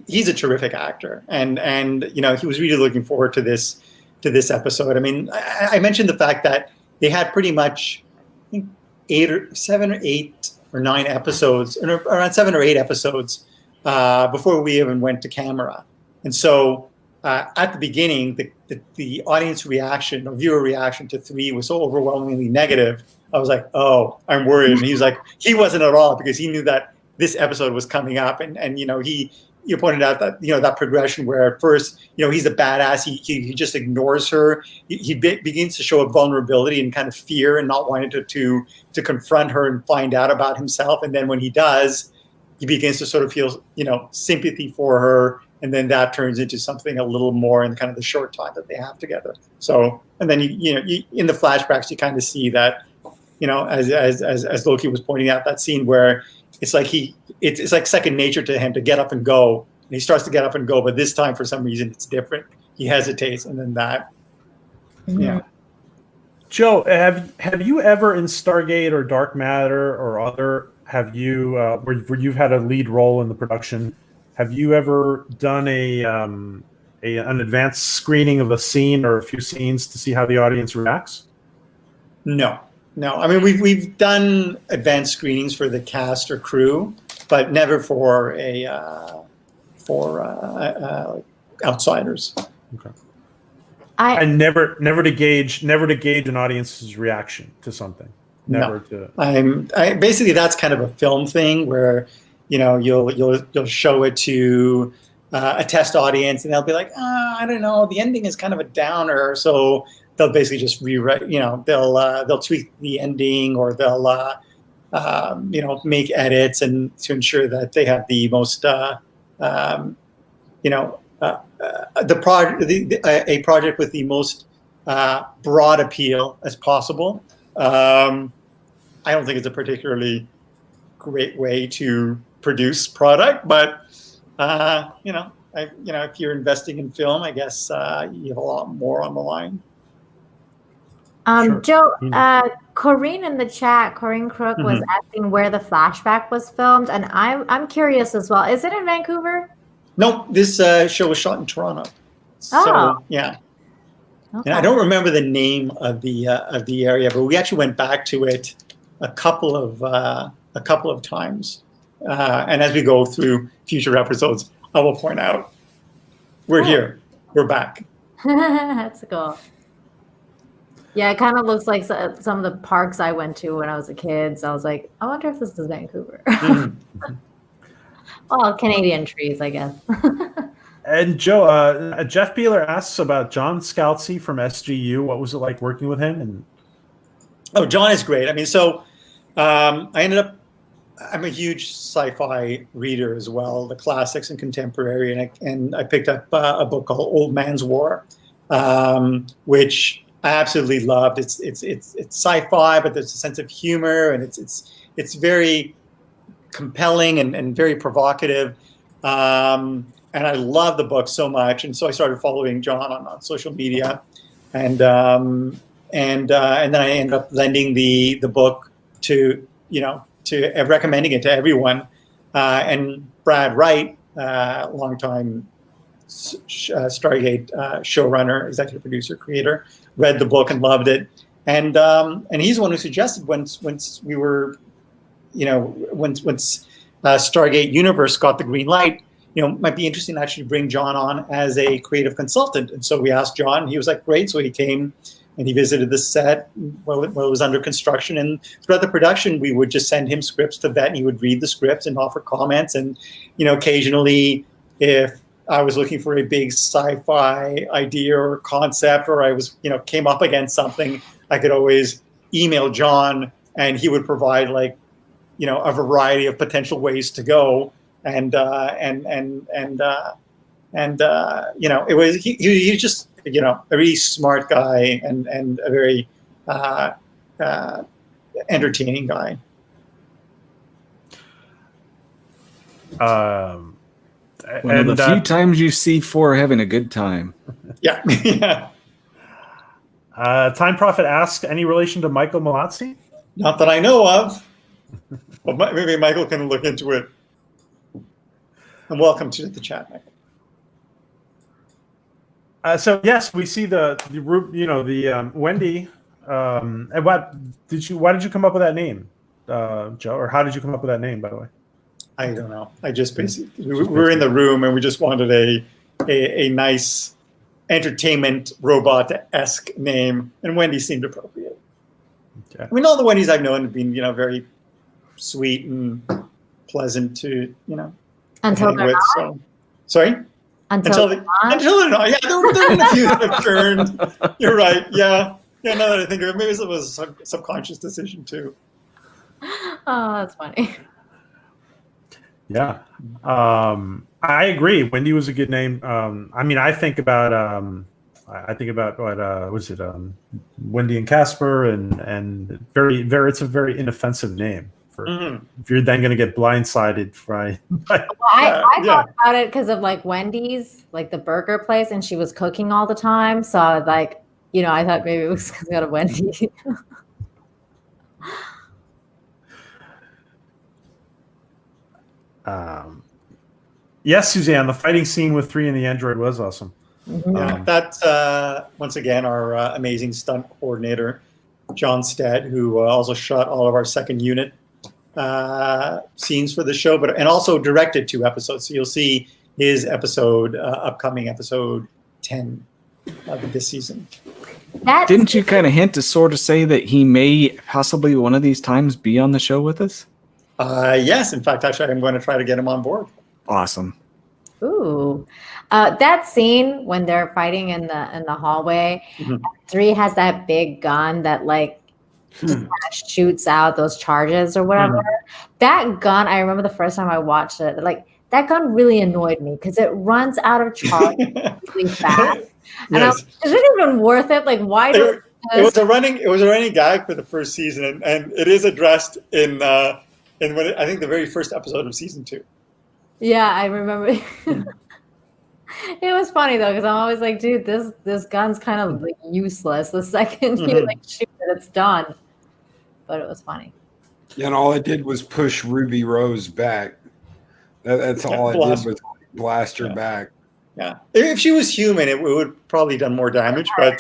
He's a terrific actor, and you know, he was really looking forward to this episode. I mean, I mentioned the fact that they had pretty much, I think, 7 or 8 or 9 episodes, around 7 or 8 episodes before we even went to camera. And so at the beginning, the audience reaction or viewer reaction to 3 was so overwhelmingly negative. I was like, oh, I'm worried. And he was like, he wasn't at all, because he knew that this episode was coming up, and you know, you pointed out that, you know, that progression where at first, you know, he's a badass, he just ignores her, he begins to show a vulnerability and kind of fear and not wanting to confront her and find out about himself, and then when he does, he begins to sort of feel, you know, sympathy for her, and then that turns into something a little more in kind of the short time that they have together. So, and then you know, in the flashbacks, you kind of see that, you know, as Loki was pointing out, that scene where it's like it's like second nature to him to get up and go, and he starts to get up and go, but this time for some reason it's different. He hesitates, and then that. Yeah. Joe, have you ever in Stargate or Dark Matter or other, have you where you've had a lead role in the production, have you ever done an advanced screening of a scene or a few scenes to see how the audience reacts? No. I mean, we've done advanced screenings for the cast or crew, but never for outsiders. Okay. And never to gauge an audience's reaction to something. Basically, that's kind of a film thing where, you know, you'll show it to a test audience, and they'll be like, I don't know, the ending is kind of a downer, so they'll basically just rewrite. You know, they'll tweak the ending, or they'll you know, make edits and to ensure that they have the most you know, a project with the most broad appeal as possible. I don't think it's a particularly great way to produce product, but you know, if you're investing in film, I guess you have a lot more on the line. Sure. Joe, Corinne in the chat, Corinne Crook was asking where the flashback was filmed, and I'm curious as well. Is it in Vancouver? No, this show was shot in Toronto. Oh. So, yeah. Okay. And I don't remember the name of the area, but we actually went back to it a couple of times. And as we go through future episodes, I will point out we're here, we're back. That's cool. Yeah, it kind of looks like some of the parks I went to when I was a kid. So I was like, I wonder if this is Vancouver. Well, Canadian trees, I guess. And Joe, Jeff Beeler asks about John Scalzi from SGU. What was it like working with him? And Oh, John is great. I mean, so I ended up. I'm a huge sci-fi reader as well, the classics and contemporary, and I picked up a book called Old Man's War, which I absolutely loved. It's sci-fi, but there's a sense of humor, and it's very compelling and very provocative. And I love the book so much, and so I started following John on social media, and then I ended up lending the book to recommending it to everyone. And Brad Wright, longtime Stargate showrunner, executive producer, creator, read the book and loved it, and he's the one who suggested once we were, once Stargate Universe got the green light, might be interesting to actually bring John on as a creative consultant. And so we asked John, and he was like, great. So he came and he visited the set while it was under construction. And throughout the production, we would just send him scripts to vet, and he would read the scripts and offer comments. And, occasionally if I was looking for a big sci-fi idea or concept, or I was, came up against something, I could always email John, and he would provide a variety of potential ways to go. And it was he's just a really smart guy and a very entertaining guy. One of the few times you see four having a good time. Yeah. Yeah. Time Prophet asks, any relation to Michael Malazzi? Not that I know of. But maybe Michael can look into it. And welcome to the chat, Michael. So yes, we see the Wendy. And why did you come up with that name, Joe? Or how did you come up with that name, by the way? I don't know. I just basically we were in the room and we just wanted a nice entertainment robot-esque name, and Wendy seemed appropriate. Okay. I mean, all the Wendys I've known have been very sweet and pleasant to until they're not. So. Sorry? Until they're not. Yeah, there were a few that have turned. You're right. Yeah. Yeah, now that I think of it, maybe it was a subconscious decision too. Oh, that's funny. Yeah. I agree. Wendy was a good name. I mean, I think about what was it? Wendy and Casper, and it's a very inoffensive name. If you're then going to get blindsided I thought about it because of Wendy's, the burger place, and she was cooking all the time. So I thought maybe it was because of Wendy. Yes, Suzanne, the fighting scene with 3 and the android was awesome. Mm-hmm. Yeah, that's once again our amazing stunt coordinator, John Stead, who also shot all of our second unit scenes for the show, and also directed 2 episodes. So you'll see his upcoming episode 10 of this season. Didn't you kind of hint to sort of say that he may possibly one of these times be on the show with us? Yes, in fact, actually, I'm going to try to get him on board. Awesome. Ooh, that scene when they're fighting in the hallway, 3 has that big gun that just kind of shoots out those charges or whatever. That gun, I remember the first time I watched it, that gun really annoyed me because it runs out of charge really fast. And Yes. is it even worth it? Why do it was a running gag for the first season, and it is addressed in I think the very first episode of season 2. Yeah, I remember. It was funny though, because I'm always like, dude, this gun's kind of useless. The second you shoot it, it's done. But it was funny. Yeah, and all it did was push Ruby Rose back. That's all it did was blast her back. Yeah, if she was human, it would probably done more damage. But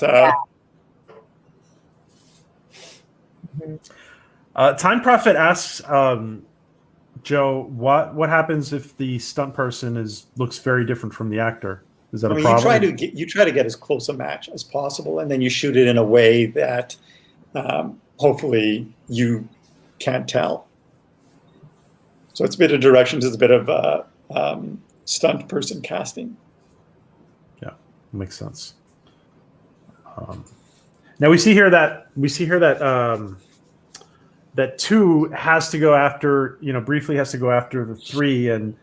Time Prophet asks Joe, what happens if the stunt person looks very different from the actor? Is that a You problem? try to get as close a match as possible, and then you shoot it in a way that hopefully you can't tell. So it's a bit of directions. It's a bit of stunt person casting. Yeah, makes sense. Now we see here that that 2 has to go after, briefly has to go after the 3 and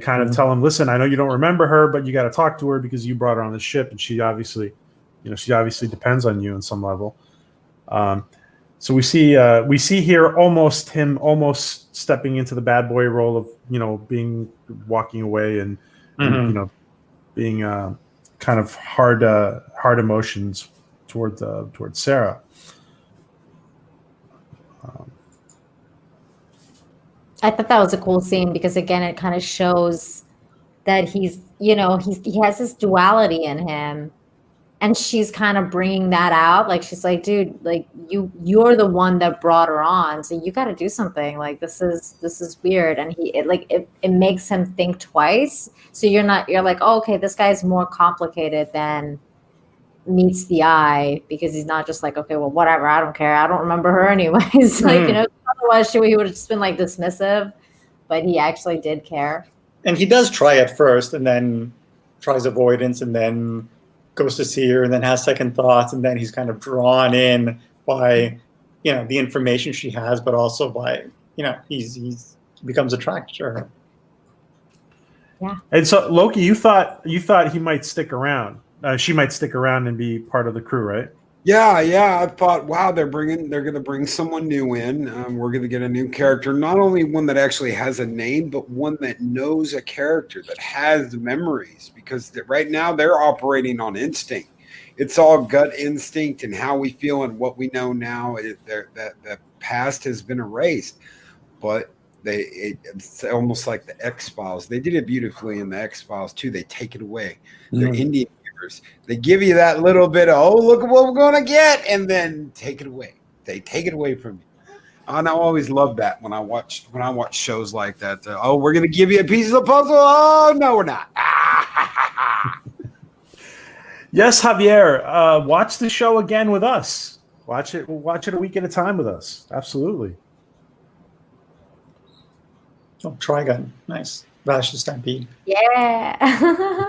kind of tell him, listen, I know you don't remember her, but you got to talk to her because you brought her on the ship, and she obviously depends on you on some level. So we see here almost stepping into the bad boy role of walking away and being kind of hard emotions towards Sarah. I thought that was a cool scene because again, it kind of shows that he has this duality in him, and she's kind of bringing that out. Like she's like, dude, like you're the one that brought her on, so you got to do something. Like this is weird, and it makes him think twice. So you're like, oh, okay, this guy's more complicated than meets the eye, because he's not just like, okay, well, whatever, I don't care, I don't remember her anyways. Like, otherwise he would have just been like dismissive, but he actually did care. And he does try at first, and then tries avoidance, and then goes to see her, and then has second thoughts, and then he's kind of drawn in by the information she has, but also by he becomes attracted to her. Yeah. And so Loki, you thought he might stick around. She might stick around and be part of the crew, right? Yeah. I thought, wow, they're going to bring someone new in. We're going to get a new character, not only one that actually has a name, but one that knows a character, that has memories, because right now they're operating on instinct. It's all gut instinct and how we feel and what we know now. The past has been erased, but it's almost like the X-Files. They did it beautifully in the X-Files too. They take it away. They're Indian. They give you that little bit of, oh, look at what we're going to get, and then take it away. They take it away from you. And I always love that when I watch shows like that. Oh, we're going to give you a piece of the puzzle. Oh, no, we're not. Yes, Javier, watch the show again with us. Watch it a week at a time with us. Absolutely. Oh, Trigun, nice. Vash the Stampede. Yeah.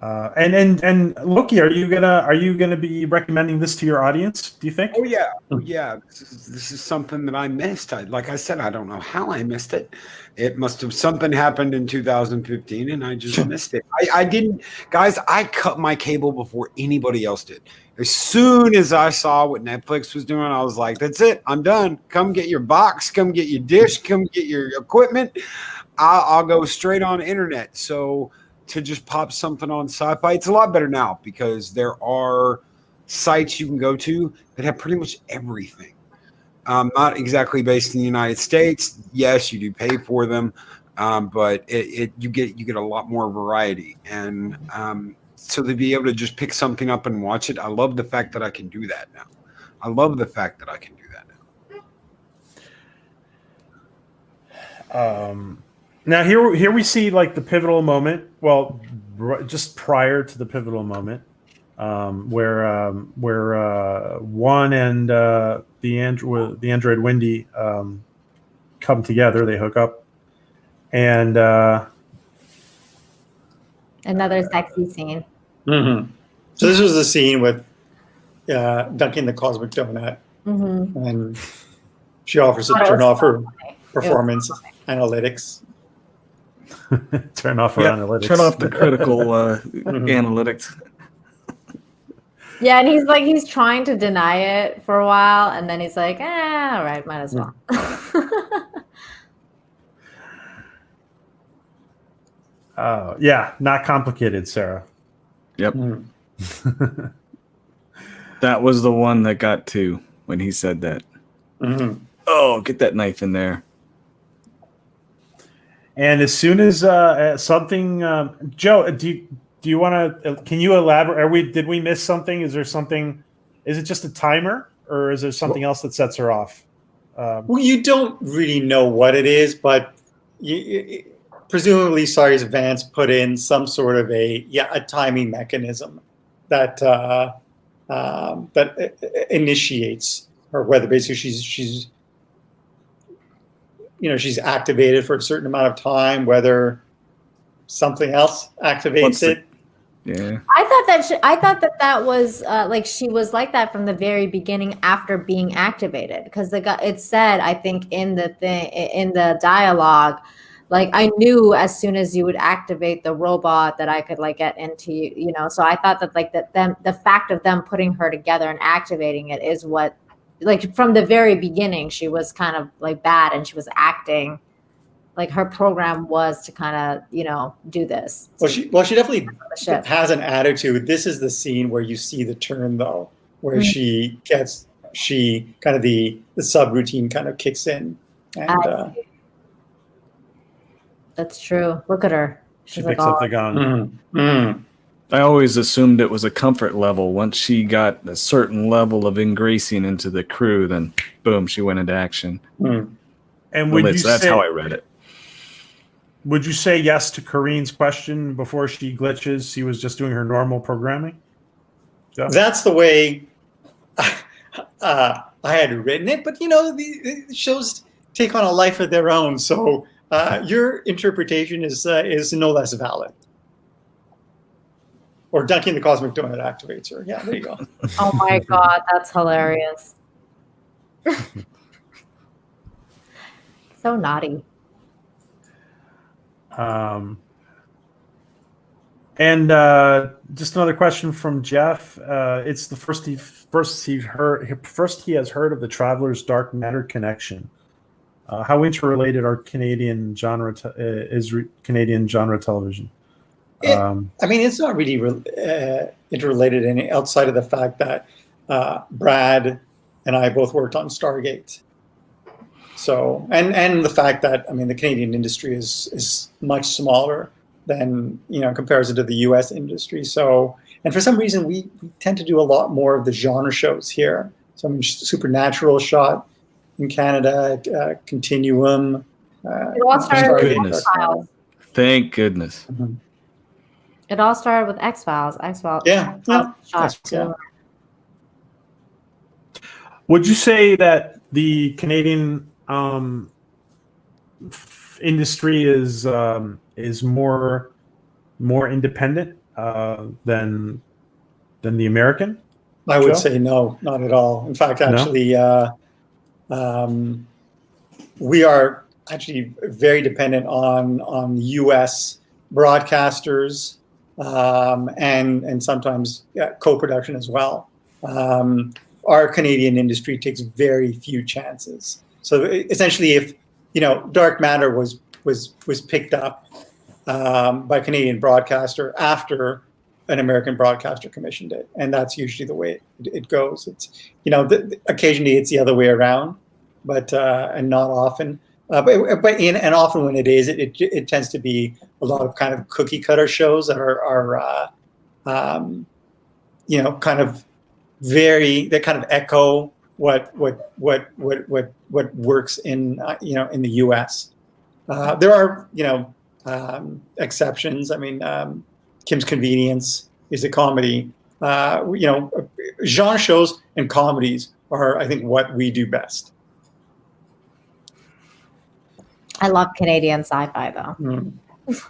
And Loki, are you gonna be recommending this to your audience? Do you think? Oh yeah. This is something that I missed. Like I said, I don't know how I missed it. It must have something happened in 2015, and I just missed it. I didn't, guys. I cut my cable before anybody else did. As soon as I saw what Netflix was doing, I was like, "That's it. I'm done. Come get your box. Come get your dish. Come get your equipment. I'll go straight on the internet." So to just pop something on Sci-Fi, it's a lot better now because there are sites you can go to that have pretty much everything. Not exactly based in the United States. Yes, you do pay for them, but you get a lot more variety. And so to be able to just pick something up and watch it, I love the fact that I can do that now. Now here we see like the pivotal moment. Well, just prior to the pivotal moment, where One and the android Wendy come together. They hook up, and Another sexy scene. Mm-hmm. So this was the scene with dunking the cosmic donut, and she offers to turn off her performance analytics. Turn off our analytics. Turn off the critical analytics. Yeah, and he's trying to deny it for a while, and then he's like, all right, might as well. Yeah, not complicated, Sarah. Yep. That was the one that got to when he said that. Oh, get that knife in there. And as soon as something, Joe, do you want to? Can you elaborate? Did we miss something? Is there something? Is it just a timer, or is there something else that sets her off? Well, you don't really know what it is, but presumably Cyrus Vance put in some sort of a timing mechanism that initiates, or whether basically she's activated for a certain amount of time, whether something else activates it. Yeah, I thought that was like she was like that from the very beginning after being activated, because it said, I think in the dialogue, like, I knew as soon as you would activate the robot that I could like get into you, so I thought that like the fact of them putting her together and activating it is what, like, from the very beginning she was kind of like bad, and she was acting like her program was to kind of, do this. Well, she definitely has an attitude. This is the scene where you see the turn, though, where the subroutine kind of kicks in. And that's true. Look at her. She picks up the gun. I always assumed it was a comfort level. Once she got a certain level of ingracing into the crew, then boom, she went into action. And that's how I read it. Would you say yes to Kareen's question before she glitches? She was just doing her normal programming? Jeff? That's the way I had written it, but the shows take on a life of their own. So your interpretation is no less valid. Or dunking the cosmic donut activates her. Yeah, there you go. Oh my God, that's hilarious. So naughty. And just another question from Jeff. It's the first he has heard of the Traveler's Dark Matter connection. How interrelated are Canadian genre television? It's not really interrelated outside of the fact that Brad and I both worked on Stargate. So, and the fact that, the Canadian industry is much smaller than, in comparison to the US industry. So, and for some reason, we tend to do a lot more of the genre shows here. So, Supernatural shot in Canada, Continuum. It all started with X-Files. Thank goodness. Mm-hmm. It all started with X-Files. Yeah. Shot too. Would you say that the Canadian industry is more independent than the American? I would say no, not at all. In fact, actually, we are actually very dependent on U.S. broadcasters and sometimes co-production as well. Our Canadian industry takes very few chances. So essentially, if Dark Matter was picked up by a Canadian broadcaster after an American broadcaster commissioned it, and that's usually the way it goes. It's occasionally it's the other way around, but and not often. And often when it is, it tends to be a lot of kind of cookie cutter shows that are kind of that kind of echo what works in in the U.S. There are exceptions. Kim's Convenience is a comedy. Genre shows and comedies are, I think, what we do best. I love Canadian sci-fi though. It's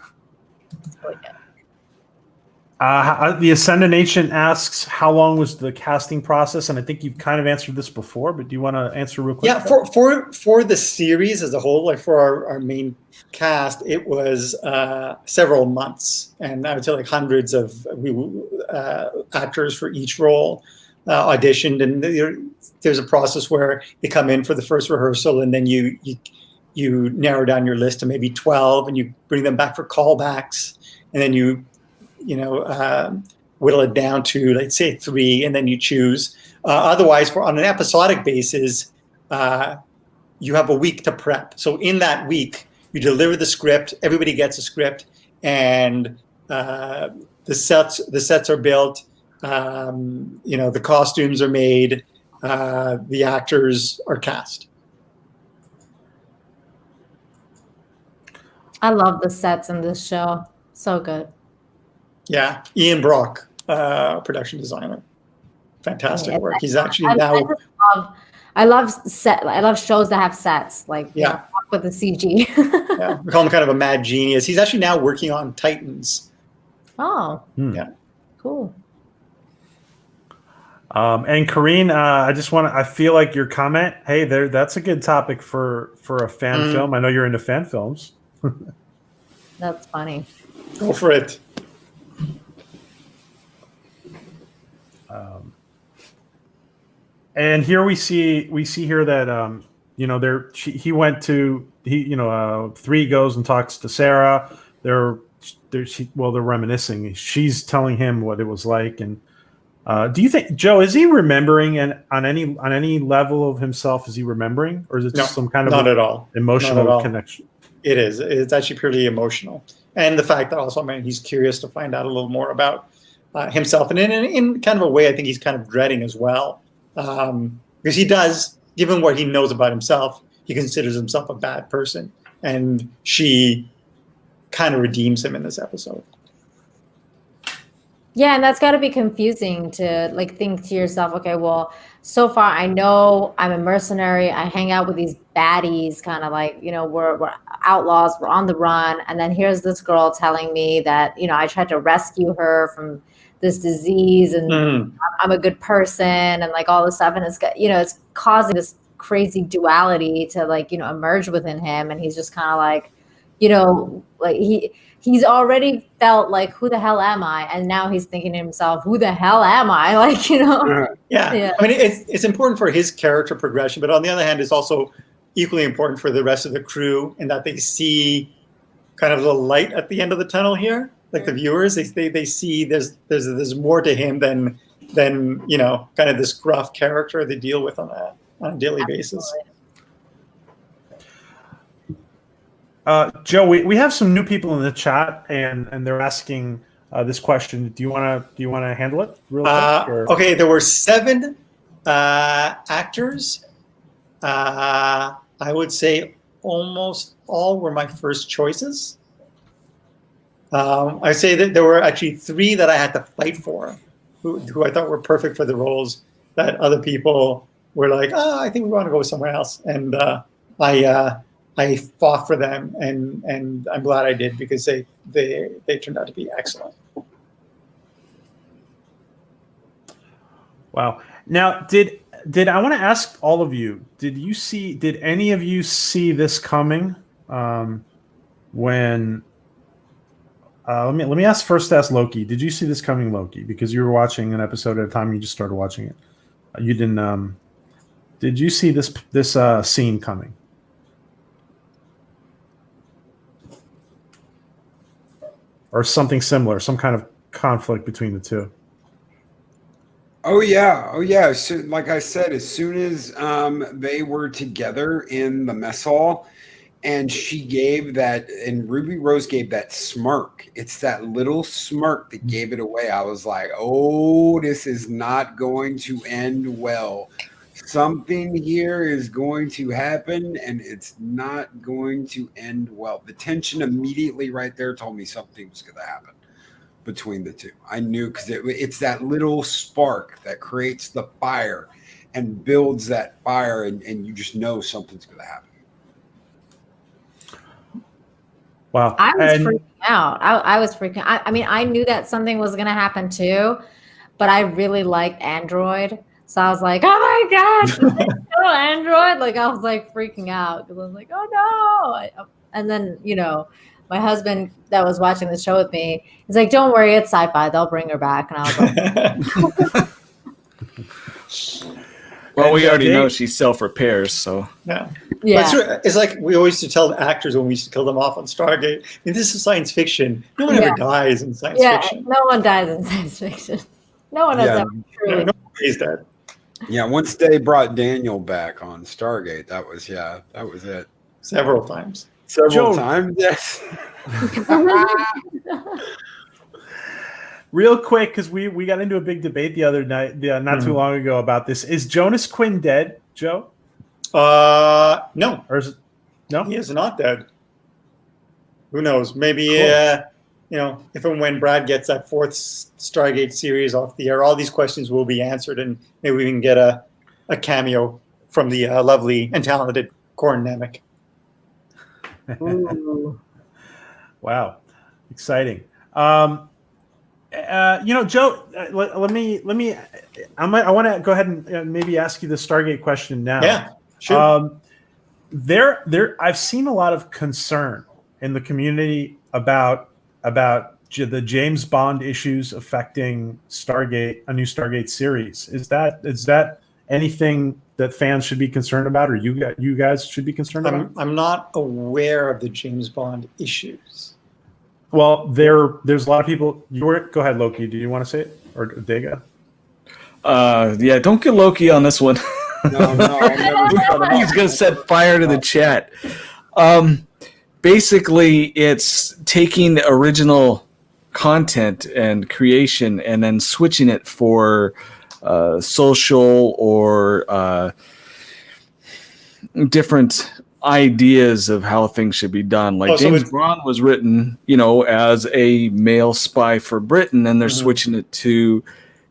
really good. The Ascendant Ancient asks, how long was the casting process? And I think you've kind of answered this before, but do you want to answer real quick? Yeah, for the series as a whole, like for our main cast, it was several months, and I would say like hundreds of actors for each role auditioned, and there's a process where they come in for the first rehearsal, and then you narrow down your list to maybe 12, and you bring them back for callbacks, and then you whittle it down to, let's say, 3, and then you choose. Otherwise, on an episodic basis, you have a week to prep. So in that week, you deliver the script. Everybody gets a script, and the sets are built. The costumes are made. The actors are cast. I love the sets in this show. So good. Yeah, Ian Brock, production designer. Fantastic Yeah, work. He's actually I now. just love, I love set. I love shows that have sets, like you know, Yeah. fuck with the CG. Yeah, we call him kind of a mad genius. He's actually now working on Titans. Oh, Yeah. cool. And Kareen, I feel like your comment, hey, that's a good topic for a fan film. I know you're into fan films. That's funny. Go for it. And here we see here that he went to Three goes and talks to Sarah. They're reminiscing. She's telling him what it was like. And do you think, Joe, is he remembering on any level of himself? Is he remembering, or is it just some kind of not at all emotional connection? It is. It's actually purely emotional, and the fact that also, he's curious to find out a little more about himself, and in kind of a way, I think he's kind of dreading as well, because he does, given what he knows about himself, he considers himself a bad person, and she kind of redeems him in this episode. Yeah, and that's got to be confusing to like think to yourself, okay, well, so far I know I'm a mercenary. I hang out with these baddies, kind of like, we're outlaws, we're on the run. And then here's this girl telling me that, I tried to rescue her from this disease and I'm a good person and like all this stuff. And it's causing this crazy duality to like, emerge within him. And he's just kind of like, he's already felt like, who the hell am I? And now he's thinking to himself, who the hell am I? Like, Yeah. It's important for his character progression, but on the other hand, it's also equally important for the rest of the crew in that they see kind of the light at the end of the tunnel here. Like the viewers, they see there's more to him than kind of this gruff character they deal with on a daily basis. Joe, we have some new people in the chat, and they're asking this question. Do you want to handle it real quick? Okay, there were 7 actors. I would say almost all were my first choices. I say that there were actually 3 that I had to fight for, who I thought were perfect for the roles. That other people were like, I think we want to go somewhere else, and I fought for them, and I'm glad I did because they turned out to be excellent. Wow. Now, did I want to ask all of you? Did any of you see this coming? When let me ask Loki. Did you see this coming, Loki? Because you were watching an episode at a time. You just started watching it. You didn't. Did you see this scene coming? Or something similar, some kind of conflict between the two? Oh yeah. So, like I said, as soon as they were together in the mess hall, and she gave that, and Ruby Rose gave that smirk. It's that little smirk that gave it away. I was like, oh, this is not going to end well. Something here is going to happen, and it's not going to end well. The tension immediately right there told me something was going to happen between the two. I knew, because it's that little spark that creates the fire and builds that fire, and you just know something's going to happen. Wow. I was freaking out. I was freaking out. I knew that something was going to happen too, but I really liked Android. So I was like, oh my God, no Android. Like, I was like freaking out because I was like, oh no. And then, my husband that was watching the show with me, he's like, don't worry, it's sci-fi. They'll bring her back. And I was like, well, we already know she self-repairs, so. Yeah. Yeah. It's like we always used to tell the actors when we used to kill them off on Stargate. This is science fiction. No one ever dies in science fiction. No one dies in science fiction. No one has ever truly. No one is dead. Yeah, once they brought Daniel back on Stargate, that was it. Several times. Several times, yes. Real quick, because we got into a big debate the other night, not too long ago, about this. Is Jonas Quinn dead, Joe? No. Or is it? No? He is not dead. Who knows? Maybe if and when Brad gets that fourth Stargate series off the air, all these questions will be answered, and maybe we can get a cameo from the lovely and talented Corin Nemec. Wow, exciting. Joe, let me. I want to go ahead and maybe ask you the Stargate question now. Yeah, sure. I've seen a lot of concern in the community about the James Bond issues affecting Stargate, a new Stargate series. Is that anything that fans should be concerned about, or you guys should be concerned about? I'm not aware of the James Bond issues. Well, there's a lot of people. Go ahead, Loki. Do you want to say it, or ADEGA? Yeah, don't get Loki on this one. No. He's gonna set fire to the chat. Basically, it's taking original content and creation and then switching it for social or different ideas of how things should be done. Like James Bond was written, as a male spy for Britain, and they're switching it to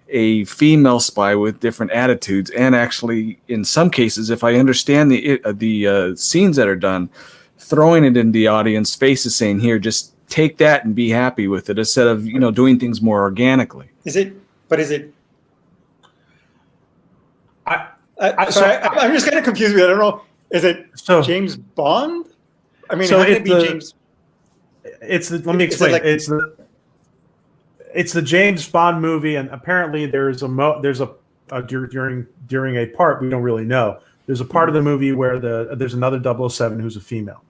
a female spy with different attitudes. And actually, in some cases, if I understand the scenes that are done, throwing it in the audience faces, saying, "Here, just take that and be happy with it," instead of doing things more organically. Is it? I'm just kind of confused. I don't know. Is it James Bond? I mean, how can it be James? Let me explain. It's the James Bond movie, and apparently during a part, we don't really know. There's a part of the movie where there's another 007 who's a female,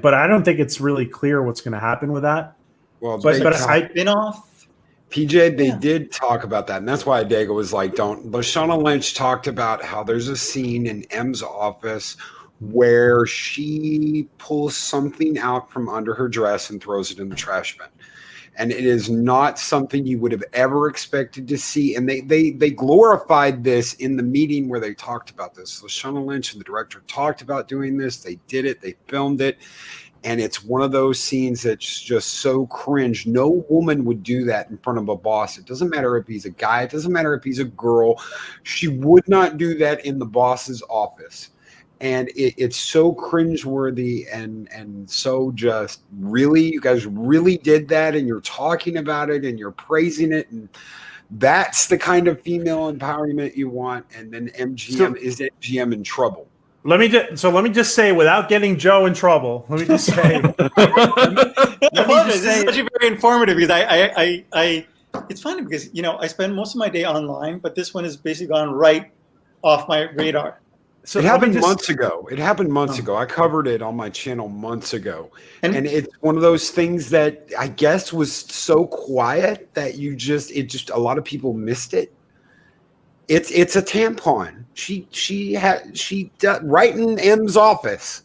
but I don't think it's really clear what's going to happen with that. Well, spin-off. PJ, they did talk about that, and that's why ADEGA was like, don't. Lashana Lynch talked about how there's a scene in M's office where she pulls something out from under her dress and throws it in the trash bin. And it is not something you would have ever expected to see. And they glorified this in the meeting where they talked about this. Lashana Lynch and the director talked about doing this. They did it. They filmed it. And it's one of those scenes that's just so cringe. No woman would do that in front of a boss. It doesn't matter if he's a guy. It doesn't matter if he's a girl. She would not do that in the boss's office. And it's so cringeworthy and so just really, you guys really did that, and you're talking about it and you're praising it, and that's the kind of female empowerment you want. And then is MGM in trouble? Let me just say, without getting Joe in trouble, let me just say, this is actually very informative because I it's funny because I spend most of my day online, but this one has basically gone right off my radar. So it happened months ago. I covered it on my channel months ago. And it's one of those things that I guess was so quiet that a lot of people missed it. It's a tampon. She right in M's office.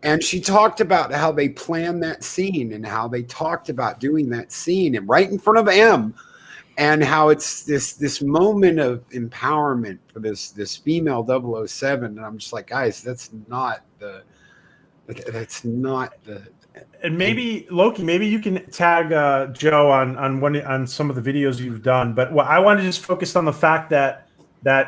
And she talked about how they planned that scene and how they talked about doing that scene and right in front of M. And how it's this moment of empowerment for this female 007, and I'm just like, guys, that's not the. And maybe Loki, maybe you can tag Joe on some of the videos you've done. But I want to just focus on the fact that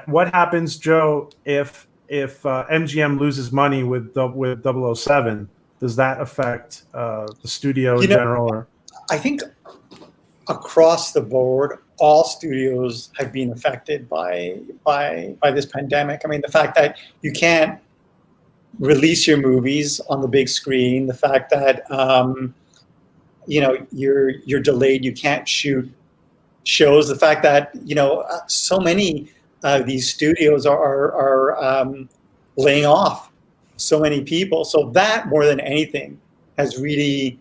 what happens, Joe, if MGM loses money with 007, does that affect the studio in general? Or I think across the board, all studios have been affected by this pandemic. I mean, the fact that you can't release your movies on the big screen, the fact that you're delayed, you can't shoot shows, the fact that so many of these studios are laying off so many people. So that more than anything has really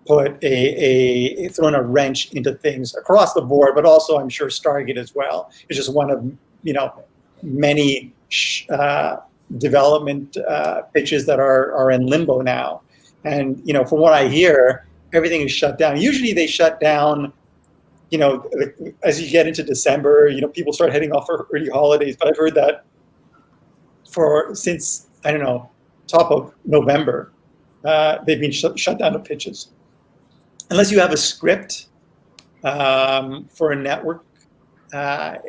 put thrown a wrench into things across the board, but also I'm sure Stargate as well. It's just one of many development pitches that are in limbo now. And from what I hear, everything is shut down. Usually they shut down, as you get into December. People start heading off for early holidays. But I've heard that since I don't know, top of November, they've been shut down to pitches. Unless you have a script for a network, for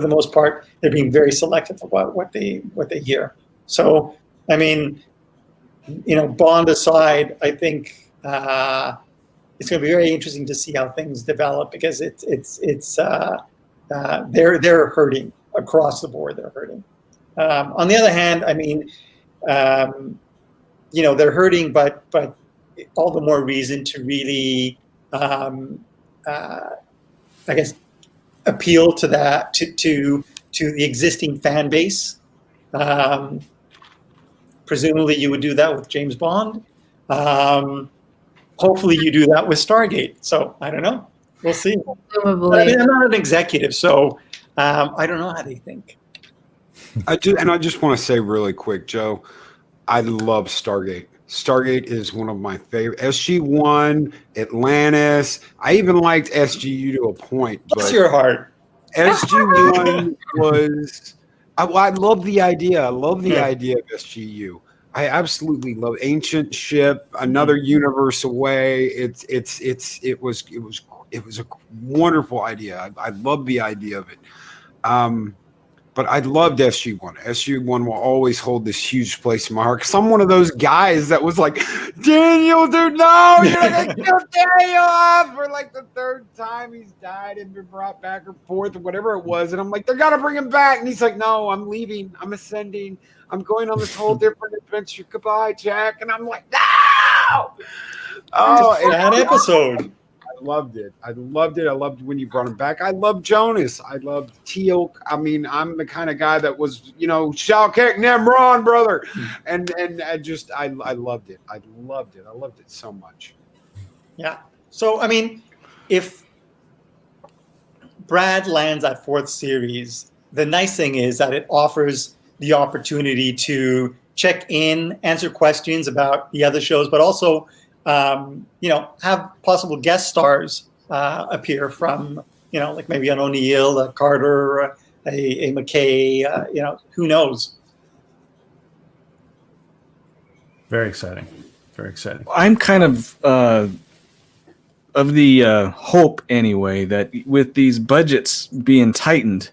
the most part, they're being very selective about what they hear. So, I mean, Bond aside, I think it's going to be very interesting to see how things develop, because they're hurting across the board. They're hurting. On the other hand, I mean, they're hurting, but all the more reason to really, I guess, appeal to that to the existing fan base. Presumably, you would do that with James Bond. Hopefully, you do that with Stargate. So I don't know. We'll see. Presumably. I mean, I'm not an executive, so I don't know how they think. I just want to say really quick, Joe, I love Stargate. Stargate is one of my favorite. SG-1, Atlantis. I even liked SGU to a point. Bless your heart. SG-1 was. I love the idea. I love the idea of SGU. I absolutely love Ancient Ship, another universe away. It was a wonderful idea. I love the idea of it. But I loved SG-1. SG-1 will always hold this huge place in my heart, because I'm one of those guys that was like, Daniel, dude, no, you're not going to kill Daniel off for like the third time he's died and been brought back, or fourth, or whatever it was. And I'm like, they're going to bring him back. And he's like, no, I'm leaving. I'm ascending. I'm going on this whole different adventure. Goodbye, Jack. And I'm like, no! Oh, That episode. I loved it. I loved when you brought him back. I loved Jonas. I loved Teal'c. I mean, I'm the kind of guy that was, Shao Kahn, Nemron, brother. And I loved it. I loved it. I loved it so much. Yeah. So, I mean, if Brad lands at fourth series, the nice thing is that it offers the opportunity to check in, answer questions about the other shows, but also have possible guest stars appear from, like maybe an O'Neill, a Carter, a McKay, who knows? Very exciting. Very exciting. I'm kind of the hope anyway that with these budgets being tightened,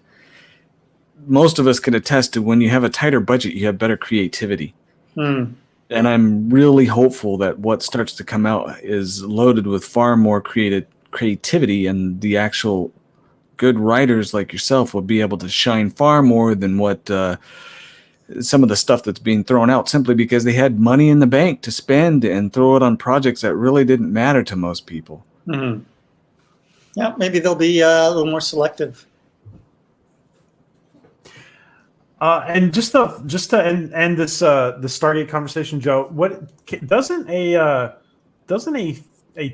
most of us could attest to when you have a tighter budget, you have better creativity. And I'm really hopeful that what starts to come out is loaded with far more creativity, and the actual good writers like yourself will be able to shine far more than what some of the stuff that's being thrown out, simply because they had money in the bank to spend and throw it on projects that really didn't matter to most people. Mm-hmm. Yeah, maybe they'll be a little more selective. And just to end this the Stargate conversation, Joe, what doesn't a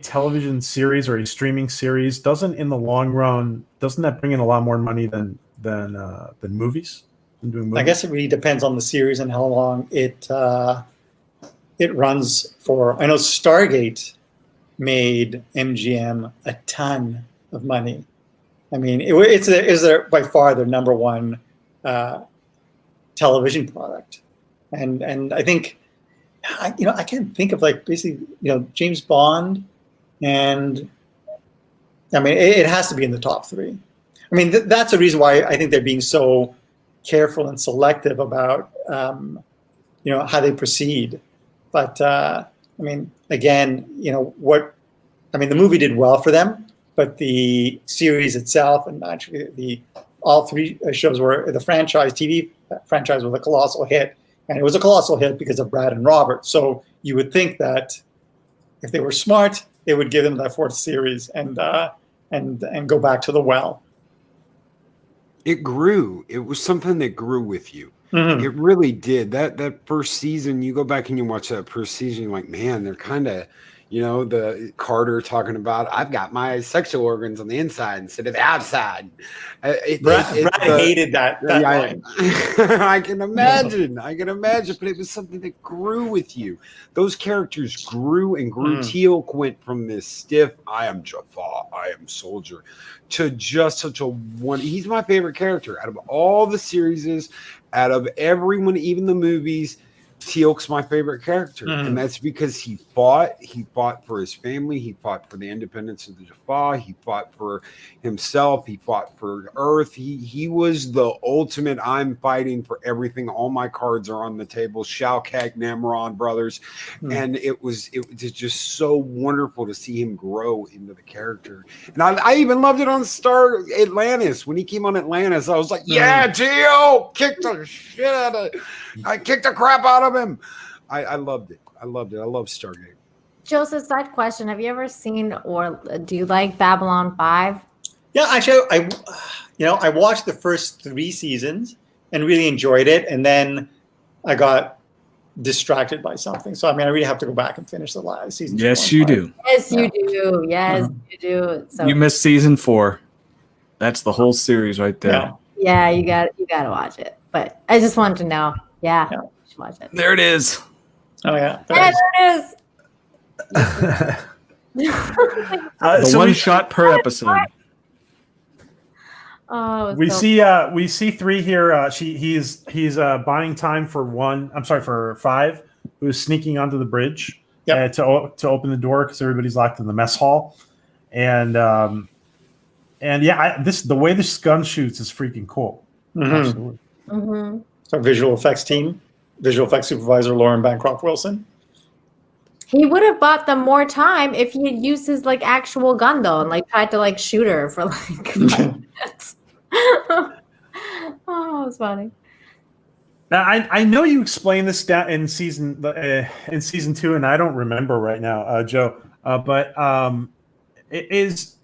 television series or a streaming series in the long run doesn't that bring in a lot more money than movies? Doing movies? I guess it really depends on the series and how long it runs for. I know Stargate made MGM a ton of money. I mean, it's by far their number one television product, and I think I can't think of basically James Bond, and I mean it has to be in the top three. I mean that's the reason why I think they're being so careful and selective about how they proceed. But I mean again the movie did well for them, but the series itself and actually all three shows were the TV franchise was a colossal hit, and it was a colossal hit because of Brad and Robert. So you would think that if they were smart, they would give them that fourth series and go back to the well. It grew. It was something that grew with you. Mm-hmm. It really did. That first season, you go back and you watch that first season, you're like, man, they're kind of, the Carter talking about, I've got my sexual organs on the inside instead of the outside. Brad hated that line. I can imagine, but it was something that grew with you. Those characters grew and grew. Teal'c went from this stiff, I am Jafar, I am soldier, to just such a one. He's my favorite character out of all the series, out of everyone, even the movies. Teal'c's my favorite character, Mhm. and that's because he fought. He fought for his family. He fought for the independence of the Jaffa. He fought for himself. He fought for Earth. He was the ultimate. I'm fighting for everything. All my cards are on the table. Shao Kahn, Namron brothers, and it was just so wonderful to see him grow into the character. And I even loved it on Star Atlantis when he came on Atlantis. I was like, yeah, Teal, kick the shit out of it. I kicked the crap out of him. I loved it. I loved it. I love Stargate. Joseph, side question: have you ever seen or do you like Babylon 5? Yeah, actually, I watched the first 3 seasons and really enjoyed it, and then I got distracted by something. So I mean, I really have to go back and finish the last season. Yes, you do. Yes, you do. Yes, you do. So You missed season 4. That's the whole series right there. Yeah. yeah, you got to watch it. But I just wanted to know. Yeah, Yeah. you should watch it. There it is. Oh yeah. Yeah, there it is. The So one shot per episode. Oh, we so see 3 here. He's buying time for 1. I'm sorry, for 5, who's sneaking onto the bridge to open the door because everybody's locked in the mess hall. And yeah, the way this gun shoots is freaking cool. Mhm. Absolutely. Mhm. So visual effects team, visual effects supervisor Lauren Bancroft Wilson. He would have bought them more time if he had used his like actual gun though, and like tried to like shoot her for like 5 minutes. Oh, it was funny. Now I know you explained this down in season 2, and I don't remember right now, Joe. But is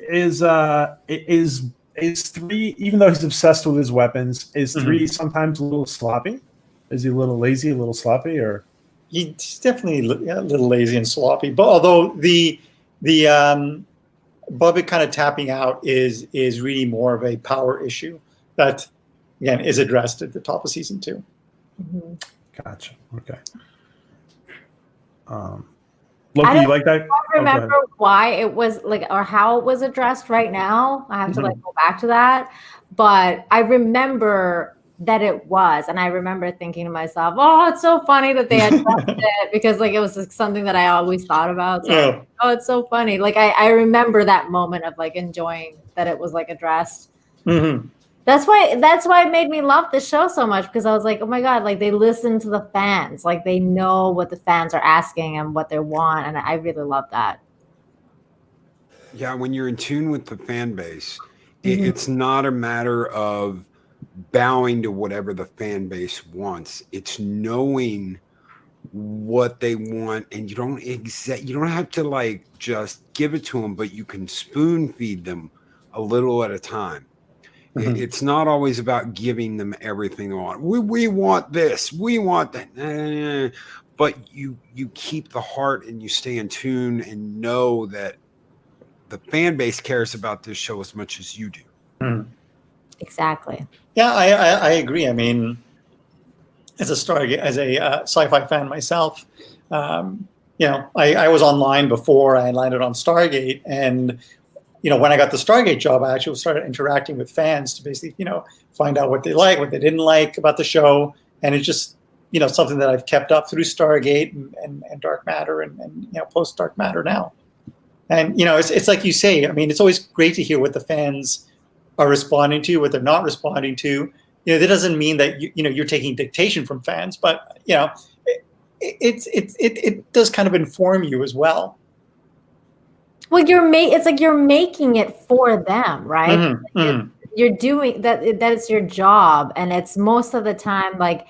3, even though he's obsessed with his weapons, is 3 sometimes a little sloppy? Is he a little lazy, a little sloppy, or? He's definitely a little lazy and sloppy. But although the Bubba kind of tapping out is really more of a power issue that again is addressed at the top of season 2. Mhm. Gotcha. Okay. Loki, you like that? I don't remember why it was like or how it was addressed right now. I have to like go back to that. But I remember that it was, and I remember thinking to myself, "Oh, it's so funny that they addressed it," because like it was like, something that I always thought about. So, like, oh, it's so funny. Like I remember that moment of like enjoying that it was like addressed. Mm-hmm. That's why it made me love the show so much, because I was like, oh my God, like they listen to the fans, like they know what the fans are asking and what they want, and I really love that. Yeah, when you're in tune with the fan base, it's not a matter of bowing to whatever the fan base wants. It's knowing what they want, and you don't have to like just give it to them, but you can spoon feed them a little at a time. It's not always about giving them everything they want. We want this, we want that, but you keep the heart and you stay in tune and know that the fan base cares about this show as much as you do. Exactly. Yeah, I agree. I mean, as a sci-fi fan myself, you know, I was online before I landed on Stargate, and you know, when I got the Stargate job, I actually started interacting with fans to basically, you know, find out what they like, what they didn't like about the show, and it's just, you know, something that I've kept up through Stargate and Dark Matter and you know, post Dark Matter now. And you know, it's like you say. I mean, it's always great to hear what the fans are responding to, what they're not responding to. You know, that doesn't mean that you know you're taking dictation from fans, but you know, it does kind of inform you as well. Well, it's like you're making it for them, right? You're doing that. It's your job, and it's most of the time like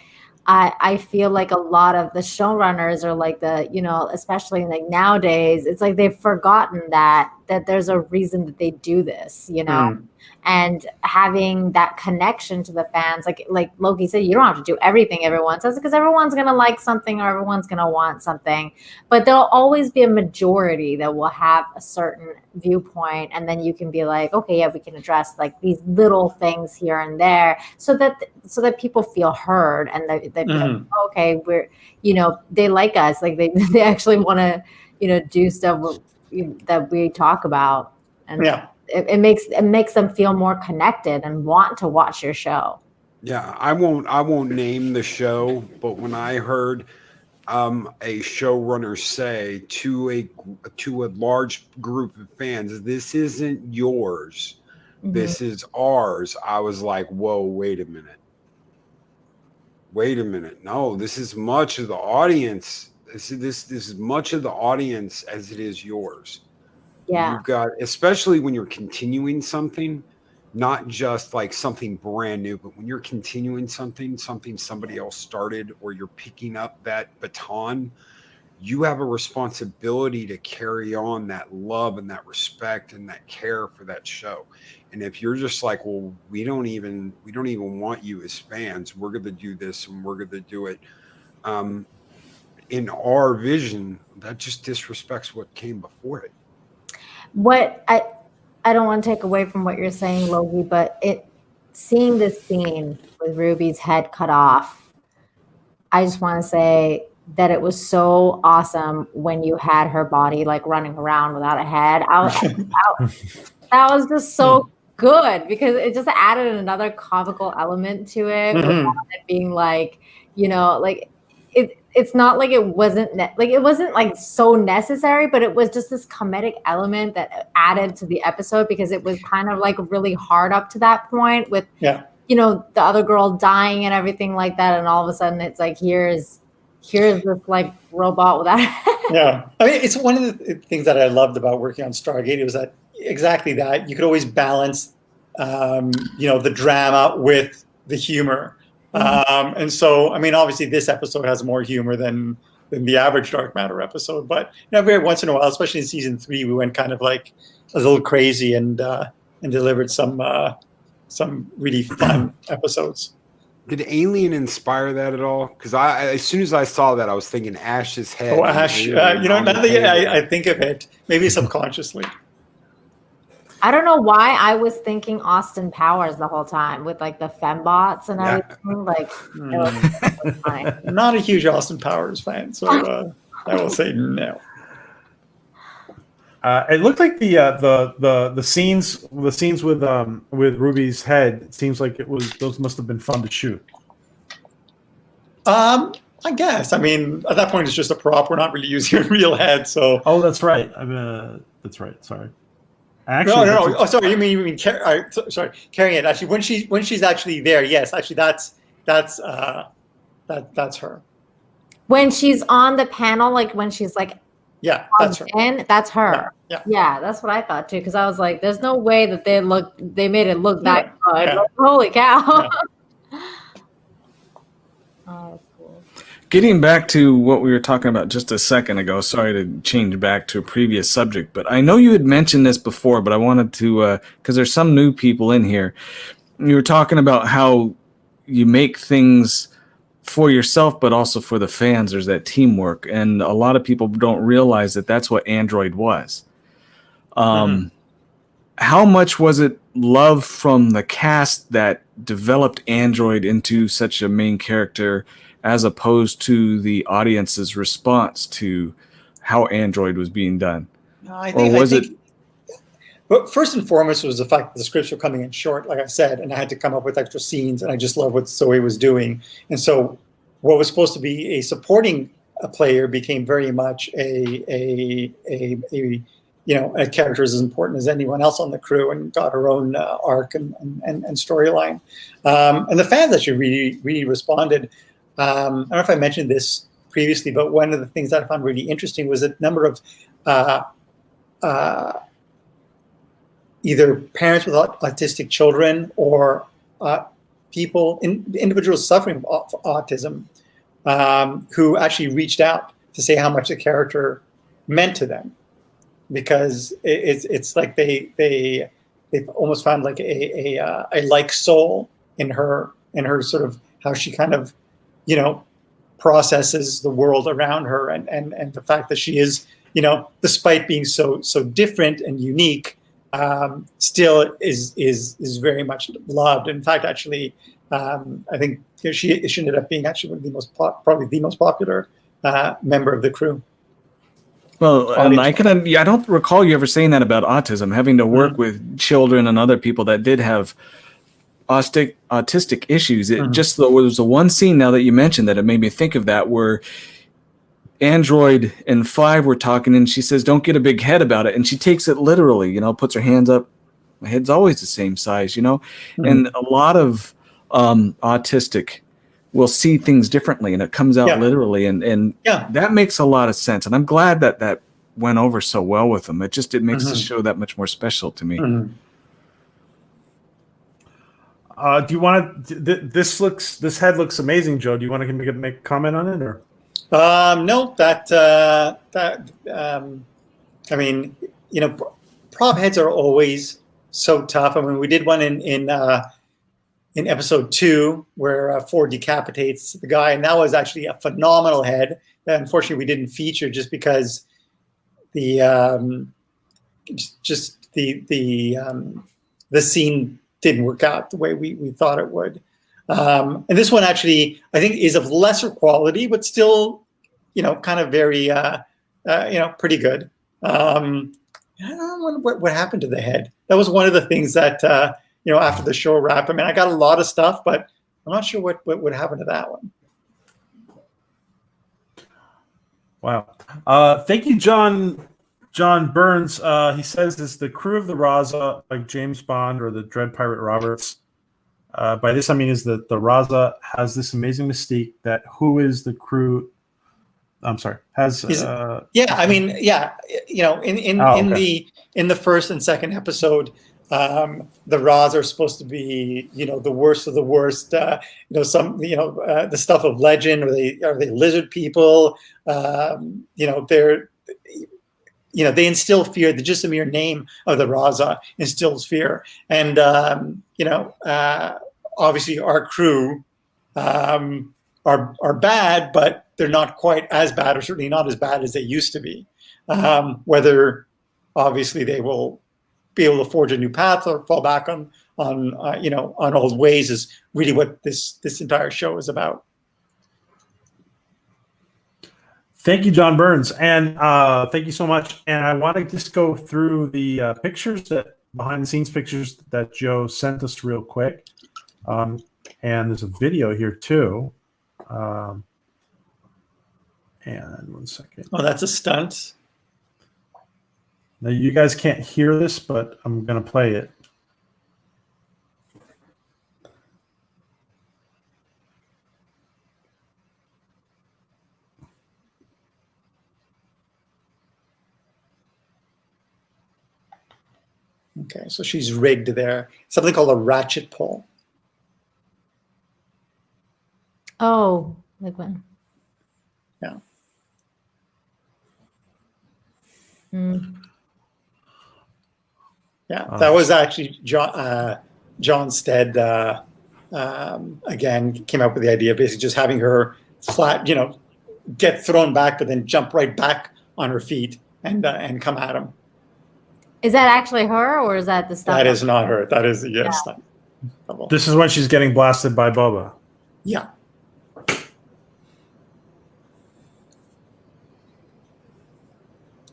I feel like a lot of the showrunners are like you know, especially like nowadays, it's like they've forgotten that there's a reason that they do this, you know. And having that connection to the fans, like Loki said, you don't have to do everything everyone says, because everyone's gonna like something or everyone's gonna want something, but there'll always be a majority that will have a certain viewpoint, and then you can be like, okay, yeah, we can address like these little things here and there, so that people feel heard, and they feel like, okay, we're, you know, they like us, like they actually want to, you know, do stuff that we talk about, and yeah. It makes them feel more connected and want to watch your show. Yeah, I won't name the show, but when I heard a showrunner say to a large group of fans, "This isn't yours. This is ours," I was like, "Whoa, wait a minute. Wait a minute. No, this is much of the audience. This is much of the audience as it is yours." Yeah. You've got, especially when you're continuing something, not just like something brand new, but when you're continuing something somebody else started, or you're picking up that baton, you have a responsibility to carry on that love and that respect and that care for that show. And if you're just like, "Well, we don't even want you as fans. We're going to do this and we're going to do it in our vision," that just disrespects what came before it. What I don't want to take away from what you're saying, Loki, but seeing this scene with Ruby's head cut off, I just want to say that it was so awesome when you had her body like running around without a head. That was just so good, because it just added another comical element to it, without it being like, like it's not like it wasn't like so necessary, but it was just this comedic element that added to the episode, because it was kind of like really hard up to that point with the other girl dying and everything like that, and all of a sudden it's like here's this like robot without a head. Yeah, I mean, it's one of the things that I loved about working on Stargate. It was that exactly that you could always balance the drama with the humor. And so, I mean, obviously this episode has more humor than the average Dark Matter episode, but every once in a while, especially in season 3, we went kind of like a little crazy and delivered some really fun episodes. Did Alien inspire that at all? Because as soon as I saw that, I was thinking Ash's head. Oh, Ash! Now that I think of it, maybe subconsciously. I don't know why I was thinking Austin Powers the whole time with like the fembots and everything. Like, it was funny. I'm not a huge Austin Powers fan, so I will say no. It looked like the scenes with Ruby's head. It seems like those must have been fun to shoot. I guess. I mean, at that point, it's just a prop. We're not really using a real head, so. Oh, that's right. That's right. Sorry. Actually, no. Oh, sorry. You mean sorry, carrying it. Actually, when she's actually there, yes. Actually, that's her. When she's on the panel, like when she's like. Yeah, that's her. And that's her. Yeah, that's what I thought too. Because I was like, "There's no way that they made it look that good." Yeah. Like, holy cow! Yeah. Oh, that's cool. Getting back to what we were talking about just a second ago. Sorry to change back to a previous subject, but I know you had mentioned this before. But I wanted to because there's some new people in here. You were talking about how you make things for yourself, but also for the fans. There's that teamwork, and a lot of people don't realize that that's what Android was. How much was it love from the cast that developed Android into such a main character, as opposed to the audience's response to how Android was being done? But first and foremost was the fact that the scripts were coming in short, like I said, and I had to come up with extra scenes, and I just love what Zoe was doing. And so what was supposed to be a supporting player became very much a character as important as anyone else on the crew, and got her own arc and storyline. And the fans actually really, really responded. I don't know if I mentioned this previously, but one of the things that I found really interesting was a number of either parents with autistic children or individuals suffering from autism who actually reached out to say how much the character meant to them, because it's like they've almost found like a like soul in her sort of how she kind of processes the world around her, and the fact that she is despite being so different and unique, still is very much loved. In fact, actually, I think she ended up being actually one of the probably the most popular member of the crew. Well, I don't recall you ever saying that about autism. Having to work with children and other people that did have autistic issues. It just there was the one scene now that you mentioned that it made me think of that, where Android and 5 were talking, and she says, "Don't get a big head about it," and she takes it literally. Puts her hands up. My head's always the same size, Mm-hmm. And a lot of autistic will see things differently, and it comes out literally, and that makes a lot of sense. And I'm glad that went over so well with them. It makes the show that much more special to me. Mm-hmm. Do you want to? This head looks amazing, Joe. Do you want to make a comment on it, or? No, I mean, prop heads are always so tough. I mean, we did one in episode 2 where Ford decapitates the guy, and that was actually a phenomenal head that unfortunately we didn't feature just because the scene didn't work out the way we thought it would. And this one actually, I think, is of lesser quality, but still, kind of very, pretty good. I don't know what happened to the head. That was one of the things that, after the show wrapped, I mean, I got a lot of stuff, but I'm not sure what would happen to that one. Wow. Thank you, John Burns. He says, is the crew of the Raza like James Bond or the Dread Pirate Roberts? By this, I mean, is that the Raza has this amazing mystique that who is the crew? I'm sorry. I mean, in the first and second episode, the Raza are supposed to be, the worst of the worst. The stuff of legend. Are they lizard people? They're. They instill fear. Just the mere name of the Raza instills fear. And, obviously our crew are bad, but they're not quite as bad, or certainly not as bad as they used to be. Whether, obviously, they will be able to forge a new path or fall back on old ways is really what this entire show is about. Thank you, John Burns, and thank you so much. And I want to just go through the pictures, behind-the-scenes pictures that Joe sent us real quick. And there's a video here too. And one second. Oh, that's a stunt. Now you guys can't hear this, but I'm going to play it. Okay, so she's rigged there. Something called a ratchet pull. Oh, like what? Yeah. Yeah, that was actually John Stead, again, came up with the idea of basically just having her flat, get thrown back, but then jump right back on her feet and come at him. Is that actually her, or is that the stuff? That is not her. That is, yes. Yeah. This is when she's getting blasted by Boba. Yeah.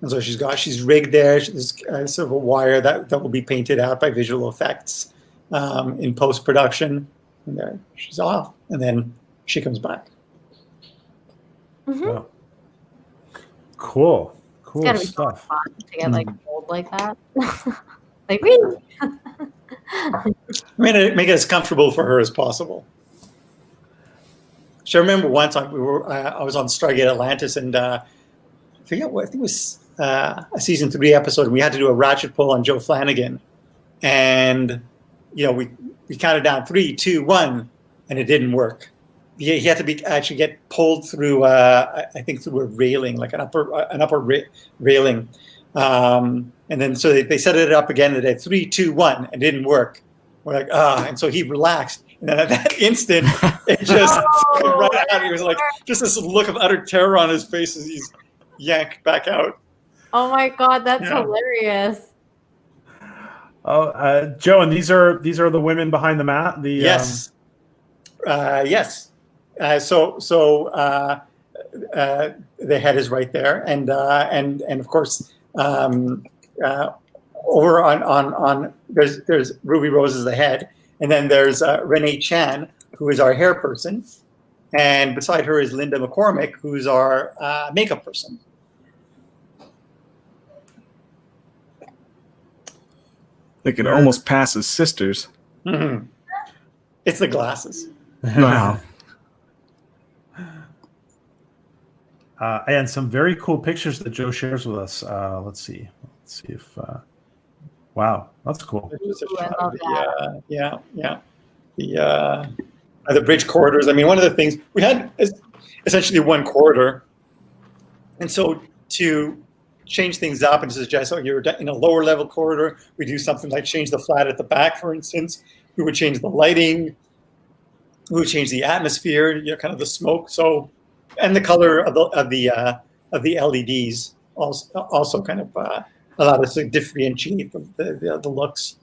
And so she's rigged there. There's sort of a wire that will be painted out by visual effects in post-production. And there she's off, and then she comes back. Mm-hmm. Wow. Cool It's gotta be stuff. fun to get like old like that. Like really. I mean, make it as comfortable for her as possible. So I remember once I was on Stargate Atlantis, and I forget what, I think it was a season 3 episode, and we had to do a ratchet pull on Joe Flanagan, and we counted down 3, 2, 1, and it didn't work. He had to actually get pulled through, I think through a railing, like an upper railing. And then so they set it up again. They did 3, 2, 1, and it didn't work. We're like, and so he relaxed. And then at that instant, it just right out. He was like, just this look of utter terror on his face as he's yanked back out. Oh my God, that's hilarious. Oh, Joe, and these are the women behind the mat. Yes. Yes. So the head is right there, and of course over on there's Ruby Rose is the head, and then there's Renee Chan, who is our hair person, And beside her is Linda McCormick, who's our makeup person. They could almost pass as sisters. Mm-hmm. It's the glasses. Wow. And some very cool pictures that Joe shares with us. Let's see if. Wow, that's cool. The bridge corridors. I mean, one of the things we had is essentially one corridor, and so to change things up and suggest, you're in a lower level corridor, we do something like change the flat at the back, for instance. We would change the lighting. We would change the atmosphere, kind of the smoke. So, and the color of the LEDs also kind of allowed us to differentiate the looks.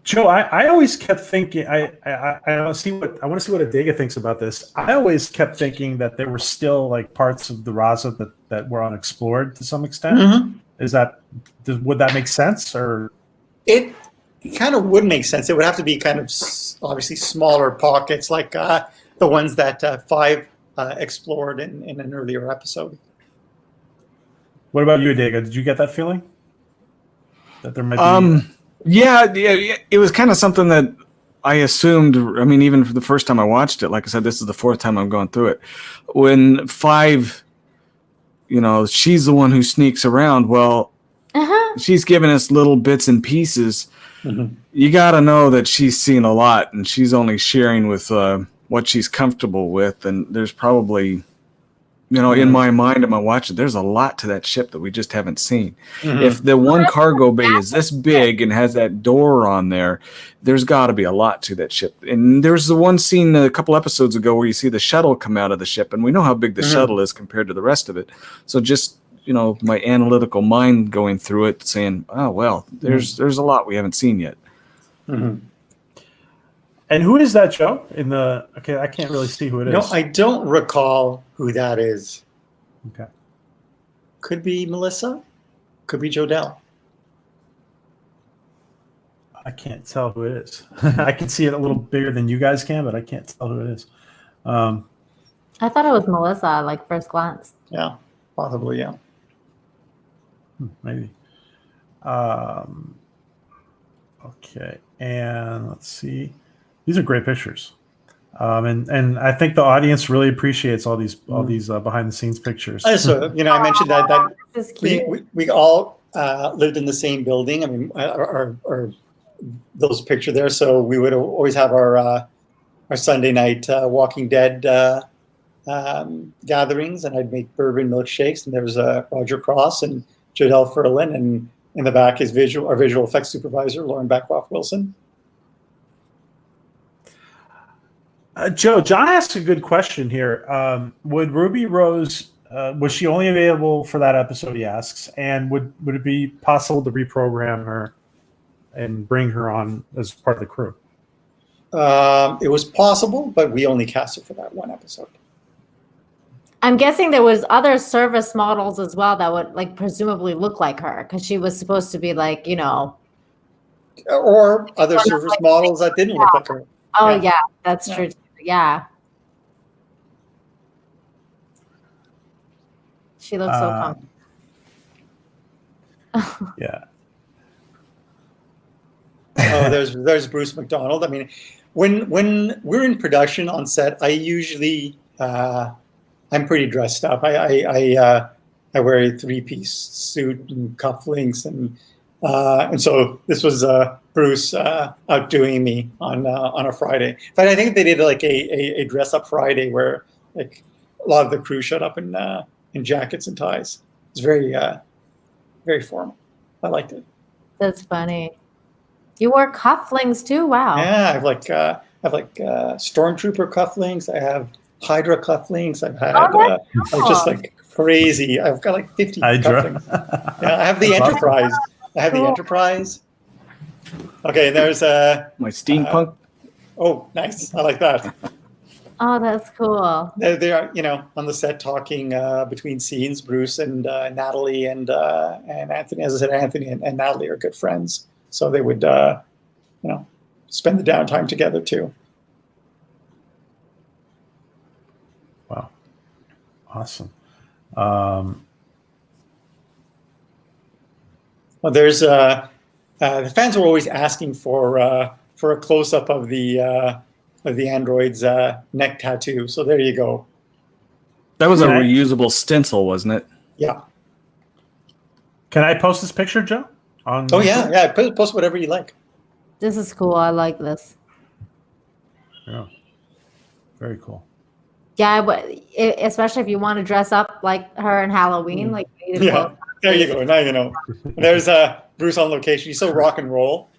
Joe, I always kept thinking. I want to see what ADEGA thinks about this. I always kept thinking that there were still like parts of the Raza that were unexplored to some extent. Mm-hmm. Would that make sense, or it kind of would make sense? It would have to be kind of obviously smaller pockets, like the ones that Five explored in an earlier episode. What about you, ADEGA? Did you get that feeling that there might be? Yeah, it was kind of something that I assumed. I mean, even for the first time I watched it, like I said, this is the fourth time I'm going through it. When Five, she's the one who sneaks around. Well, she's giving us little bits and pieces. Mm-hmm. You got to know that she's seen a lot, and she's only sharing with what she's comfortable with. And there's probably, in my mind, am I watching? There's a lot to that ship that we just haven't seen. Mm-hmm. If the one cargo bay is this big and has that door on there, there's got to be a lot to that ship. And there's the one scene a couple episodes ago where you see the shuttle come out of the ship, and we know how big the shuttle is compared to the rest of it. So just my analytical mind going through it, saying, "Oh well, there's a lot we haven't seen yet." Mm-hmm. And who is that, Joe? I can't really see who it is. No, I don't recall who that is. Okay. Could be Melissa. Could be Jodelle. I can't tell who it is. I can see it a little bigger than you guys can, but I can't tell who it is. I thought it was Melissa, like first glance. Yeah, possibly, yeah. Maybe. Okay, and let's see. These are great pictures, and I think the audience really appreciates all these behind the scenes pictures. So I mentioned that we all lived in the same building. I mean, our those pictures there. So we would always have our Sunday night Walking Dead gatherings, and I'd make bourbon milkshakes. And there was Roger Cross and Jodelle Ferlin, and in the back is our visual effects supervisor, Lauren Backroff Wilson. Joe, John asked a good question here. Would Ruby Rose, was she only available for that episode, he asks, and would it be possible to reprogram her and bring her on as part of the crew? It was possible, but we only cast her for that one episode. I'm guessing there was other service models as well that would presumably look like her, because she was supposed to be or other service models that didn't look like her. Oh yeah, that's true. Yeah. She looks so comfortable. Yeah. Oh, there's Bruce McDonald. I mean, when we're in production on set, I usually I'm pretty dressed up. I wear a 3-piece suit and cufflinks, and so this was Bruce outdoing me on a Friday. But I think they did a dress up Friday where a lot of the crew showed up in jackets and ties. It's very very formal. I liked it. That's funny. You wore cufflinks too. Wow. Yeah, I have stormtrooper cufflinks. I have Hydra cufflinks. I've had just crazy. I've got 50 Hydra. cufflinks. Yeah, I have the Enterprise. I have the Enterprise. Okay, there's my steampunk. Oh, nice. I like that. Oh, that's cool. They are, on the set talking between scenes. Bruce and Natalie and Anthony. As I said, Anthony and Natalie are good friends, so they would, spend the downtime together too. Awesome. Well, there's the fans were always asking for a close up of the android's neck tattoo. So there you go. That was a Okay. reusable stencil, wasn't it? Yeah. Can I post this picture, Joe? Oh yeah. Post whatever you like. This is cool. I like this. Yeah. Very cool. Yeah, but especially if you want to dress up like her in Halloween, like Yeah. There you go. Now you know. There's Bruce on location. He's so rock and roll.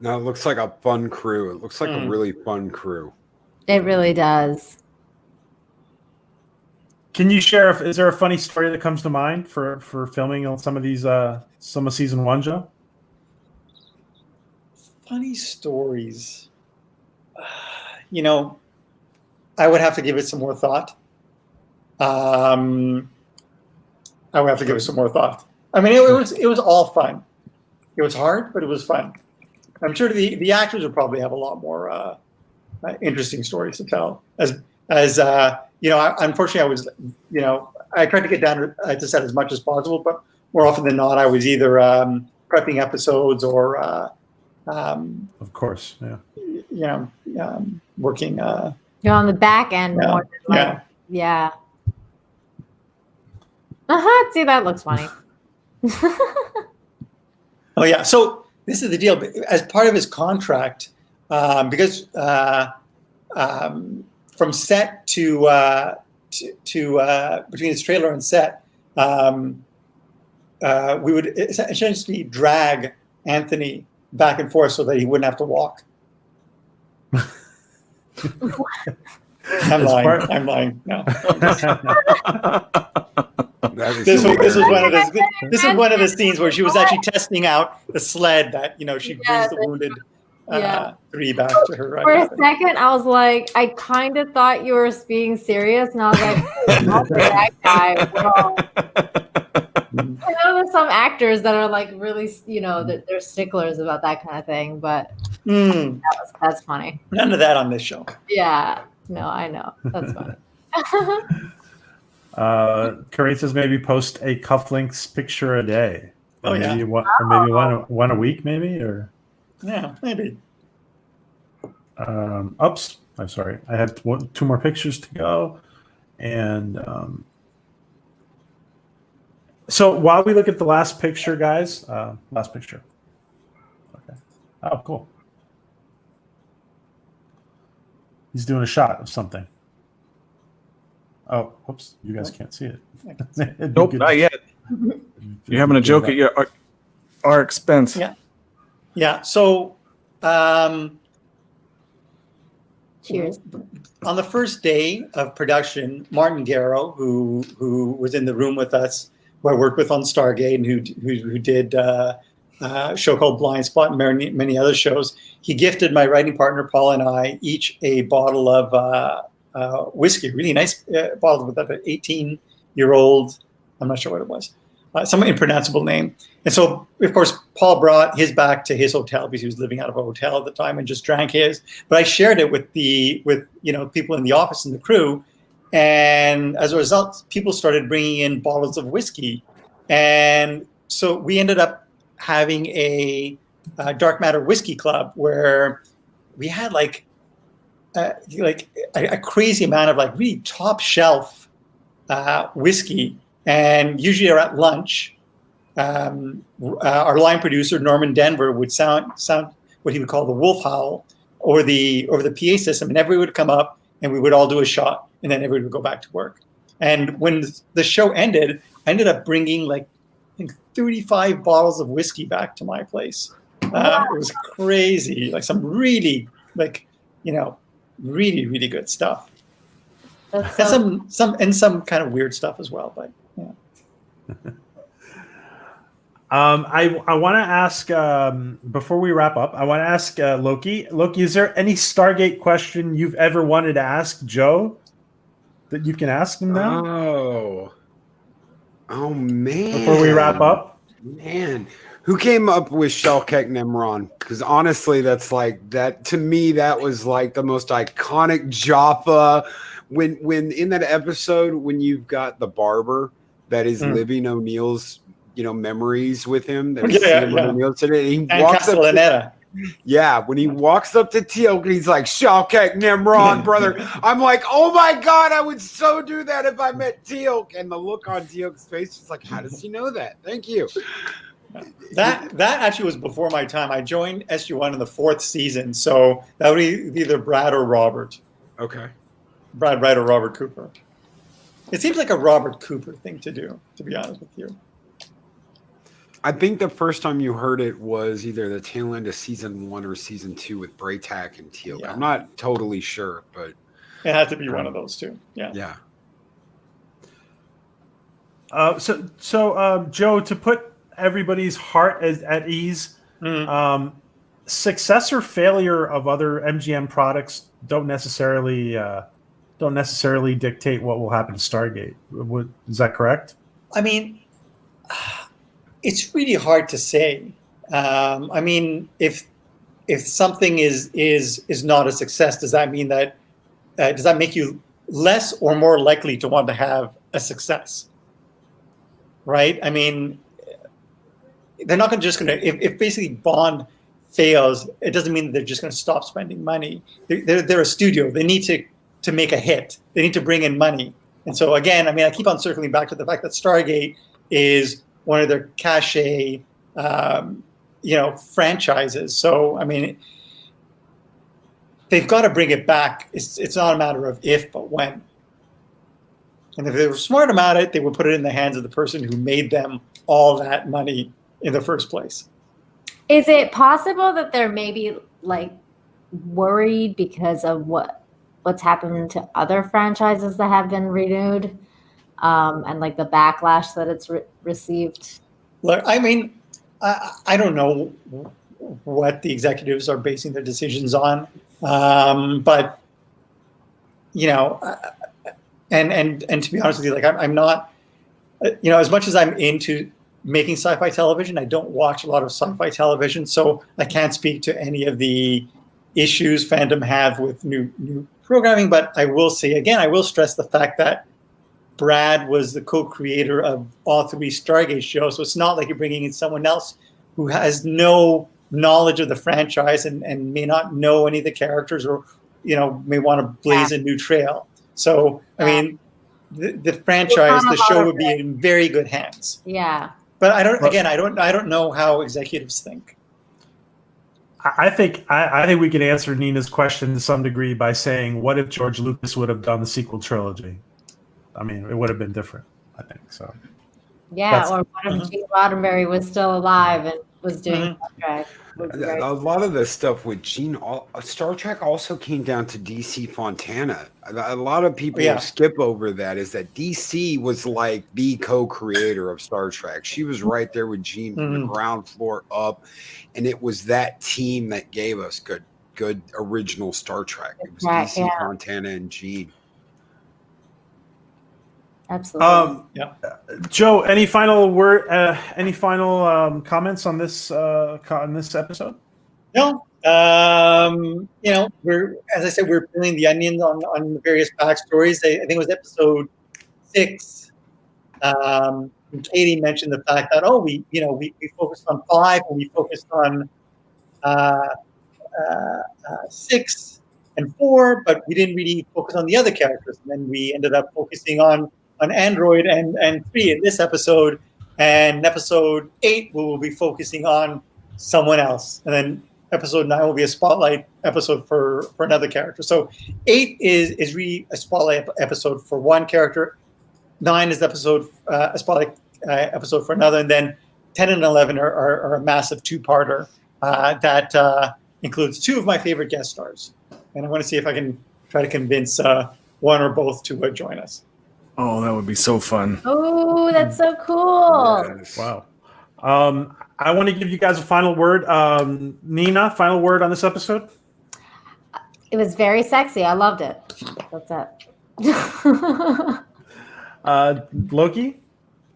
No, it looks like a fun crew. It looks like a really fun crew. It really does. Can you share? Is there a funny story that comes to mind for filming on some of these some of season 1, Joe? Funny stories. You know, I would have to give it some more thought. I would have to give it some more thought. I mean, it was all fun. It was hard, but it was fun. I'm sure the actors would probably have a lot more interesting stories to tell. As you know, unfortunately, I was, you know, I tried to get down to set as much as possible, but more often than not, I was either prepping episodes or, Of course, yeah. you know, working. You're on the back end more than like, yeah. See, that looks funny. Oh yeah. So this is the deal. As part of his contract, because from set to between his trailer and set, we would essentially drag Anthony back and forth so that he wouldn't have to walk. I'm lying. No. This is one of the scenes where she was actually testing out the sled that, you know, she brings the wounded three back to her. For a second, I was like, I kind of thought you were being serious, and I was like, not that guy. Well, I know there's some actors that are like really, you know, they're sticklers about that kind of thing, but that's funny. None of that on this show. Yeah, no, I know. That's funny. Corinne says maybe post a cufflinks picture a day. Oh, yeah. Maybe one a week, maybe, or Yeah, maybe. Oops, I'm sorry. I have two more pictures to go, and so while we look at the last picture, guys, last picture. Okay. Oh, cool. He's doing a shot of something. Oh, whoops! You guys can't see it. Nope, not yet. You're having a joke at our expense. Yeah. So, Cheers. on the first day of production, Martin Garrow, who was in the room with us, who I worked with on Stargate, and who did a show called Blind Spot and many other shows, he gifted my writing partner Paul and I each a bottle of whiskey, really nice bottle with an 18-year-old. I'm not sure what it was. Some impronounceable name. And so, of course, Paul brought his back to his hotel because he was living out of a hotel at the time and just drank his. But I shared it with you know, people in the office and the crew. And as a result, people started bringing in bottles of whiskey. And so we ended up having a dark matter whiskey club where we had like a crazy amount of like really top shelf whiskey. And usually at lunch, our line producer Norman Denver would sound what he would call the wolf howl over the PA system, and everyone would come up and we would all do a shot, and then everyone would go back to work. And when the show ended, I ended up bringing like I think 35 bottles of whiskey back to my place. It was crazy, like some really really, really good stuff. And some kind of weird stuff as well, but yeah. I want to ask before we wrap up. I want to ask Loki. Loki, is there any Stargate question you've ever wanted to ask Joe that you can ask him now? Oh man! Before we wrap up, man. Who came up with Shalkek Nimron? Because honestly, that's like that to me. That was like the most iconic Jaffa. When in that episode, when you've got the barber that is living O'Neill's, memories with him. That is Yeah. O'Neill today. He And walks up. Castellaneta. When he walks up to Teal'c and he's like, Shalkek Nimron, brother. I'm like, oh my God, I would so do that if I met Teal'c. And the look on Teal'c's face is like, how does he know that? Thank you. That actually was before my time. I joined SG1 in the 4th season, so that would be either Brad or Robert. Okay. Brad Wright or Robert Cooper. It seems like a Robert Cooper thing to do, to be honest with you. I think the first time you heard it was either the tail end of season 1 or season 2 with Braytak and Teal'c. Yeah. I'm not totally sure, but It had to be one of those two. Yeah. yeah. So Joe, to put everybody's heart at ease, success or failure of other MGM products don't necessarily dictate what will happen to Stargate. Is that correct? I mean, it's really hard to say. I mean, if something is not a success, does that mean that does that make you less or more likely to want to have a success? Right? I mean, they're not just going to. If basically Bond fails, it doesn't mean that they're just going to stop spending money. They're a studio. They need to make a hit. They need to bring in money. And so again, I mean, I keep on circling back to the fact that Stargate is one of their cachet, franchises. So I mean, they've got to bring it back. It's not a matter of if, but when. And if they were smart about it, they would put it in the hands of the person who made them all that money in the first place. Is it possible that they're maybe like worried because of what's happened to other franchises that have been renewed, and like the backlash that it's received? Look, I mean, I don't know what the executives are basing their decisions on, but and to be honest with you, like I'm not, as much as I'm into making sci-fi television, I don't watch a lot of sci-fi television, so I can't speak to any of the issues fandom have with new programming. But I will say again, I will stress the fact that Brad was the co-creator of all 3 Stargate shows, so it's not like you're bringing in someone else who has no knowledge of the franchise and may not know any of the characters, or may want to blaze a new trail. So I mean, the franchise, the show would be in very good hands. Yeah. But I don't know how executives think. I think we can answer Nina's question to some degree by saying, what if George Lucas would have done the sequel trilogy? I mean, it would have been different, I think. So. Yeah, or what if Gene Roddenberry was still alive and was doing Star Trek? A lot of the stuff with Star Trek also came down to DC Fontana. A lot of people skip over that, is that DC was like the co-creator of Star Trek. She was right there with Gene from the ground floor up, and it was that team that gave us good original Star Trek. It was DC Fontana and Gene. Absolutely. Joe, any final word? Any final comments on this episode? No. We're, as I said, we're peeling the onions on the various backstories. I think it was episode 6. Katie mentioned the fact that we focused on 5 and we focused on 6 and 4, but we didn't really focus on the other characters. And then we ended up focusing on Android and 3 in this episode, and episode 8 we will be focusing on someone else, and then episode 9 will be a spotlight episode for another character. So 8 is really a spotlight episode for one character, 9 is a spotlight episode for another, and then 10 and 11 are a massive 2-parter that includes 2 of my favorite guest stars, and I want to see if I can try to convince one or both to join us. Oh, that would be so fun. Oh, that's so cool. Yes. Wow. I want to give you guys a final word. Nina, final word on this episode? It was very sexy. I loved it. That's it. Loki?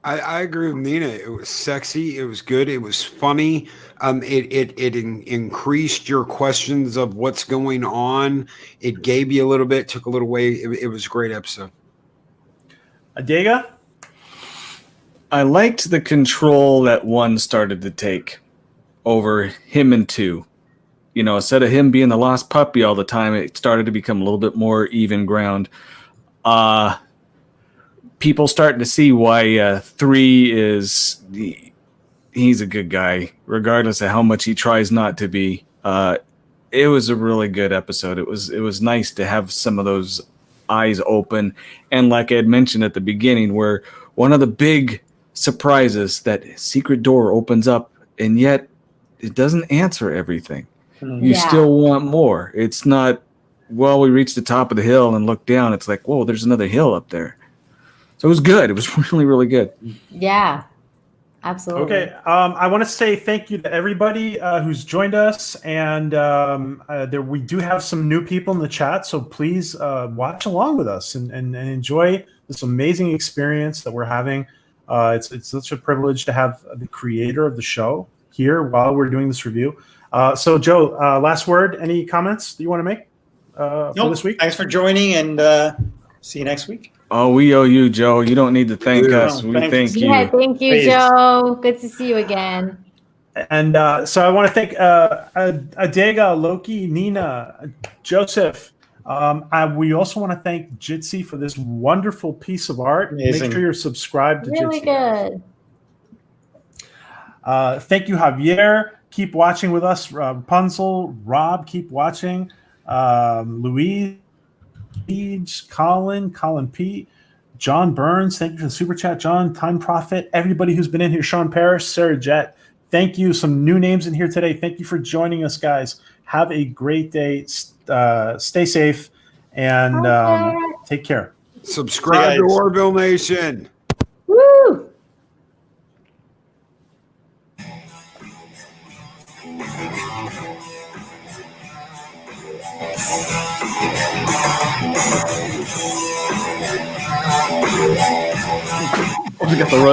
I agree with Nina. It was sexy. It was good. It was funny. Increased your questions of what's going on. It gave you a little bit, took a little away. It was a great episode. ADEGA? I liked the control that 1 started to take over him and 2. You know, instead of him being the lost puppy all the time, it started to become a little bit more even ground. People starting to see why 3 is he's a good guy, regardless of how much he tries not to be. It was a really good episode. It was nice to have some of those eyes open, and like I had mentioned at the beginning, where one of the big surprises, that secret door opens up, and yet it doesn't answer everything. You still want more. It's not, well, we reached the top of the hill and look down. It's like, whoa, there's another hill up there. So it was good. It was really, really good. Yeah, absolutely. Okay. I want to say thank you to everybody who's joined us. And we do have some new people in the chat. So please watch along with us and enjoy this amazing experience that we're having. It's such a privilege to have the creator of the show here while we're doing this review. So Joe, last word, any comments that you want to make for this week? Thanks for joining, and see you next week. Oh, we owe you, Joe. You don't need to thank us. We thank you. Yeah, thank you, Please. Joe. Good to see you again. And so I want to thank ADEGA, Loki, Nina, Joseph. We also want to thank Jitsi for this wonderful piece of art. Amazing. Make sure you're subscribed to Really Jitsi. good. Thank you, Javier. Keep watching with us. Rapunzel, Rob, keep watching. Louise, Colin Pete, John Burns, thank you for the super chat. John, Time Prophet, everybody who's been in here, Sean Parrish, Sarah Jett, thank you. Some new names in here today. Thank you for joining us, guys. Have a great day. Stay safe and take care. Subscribe to Orville Nation. Woo! We got the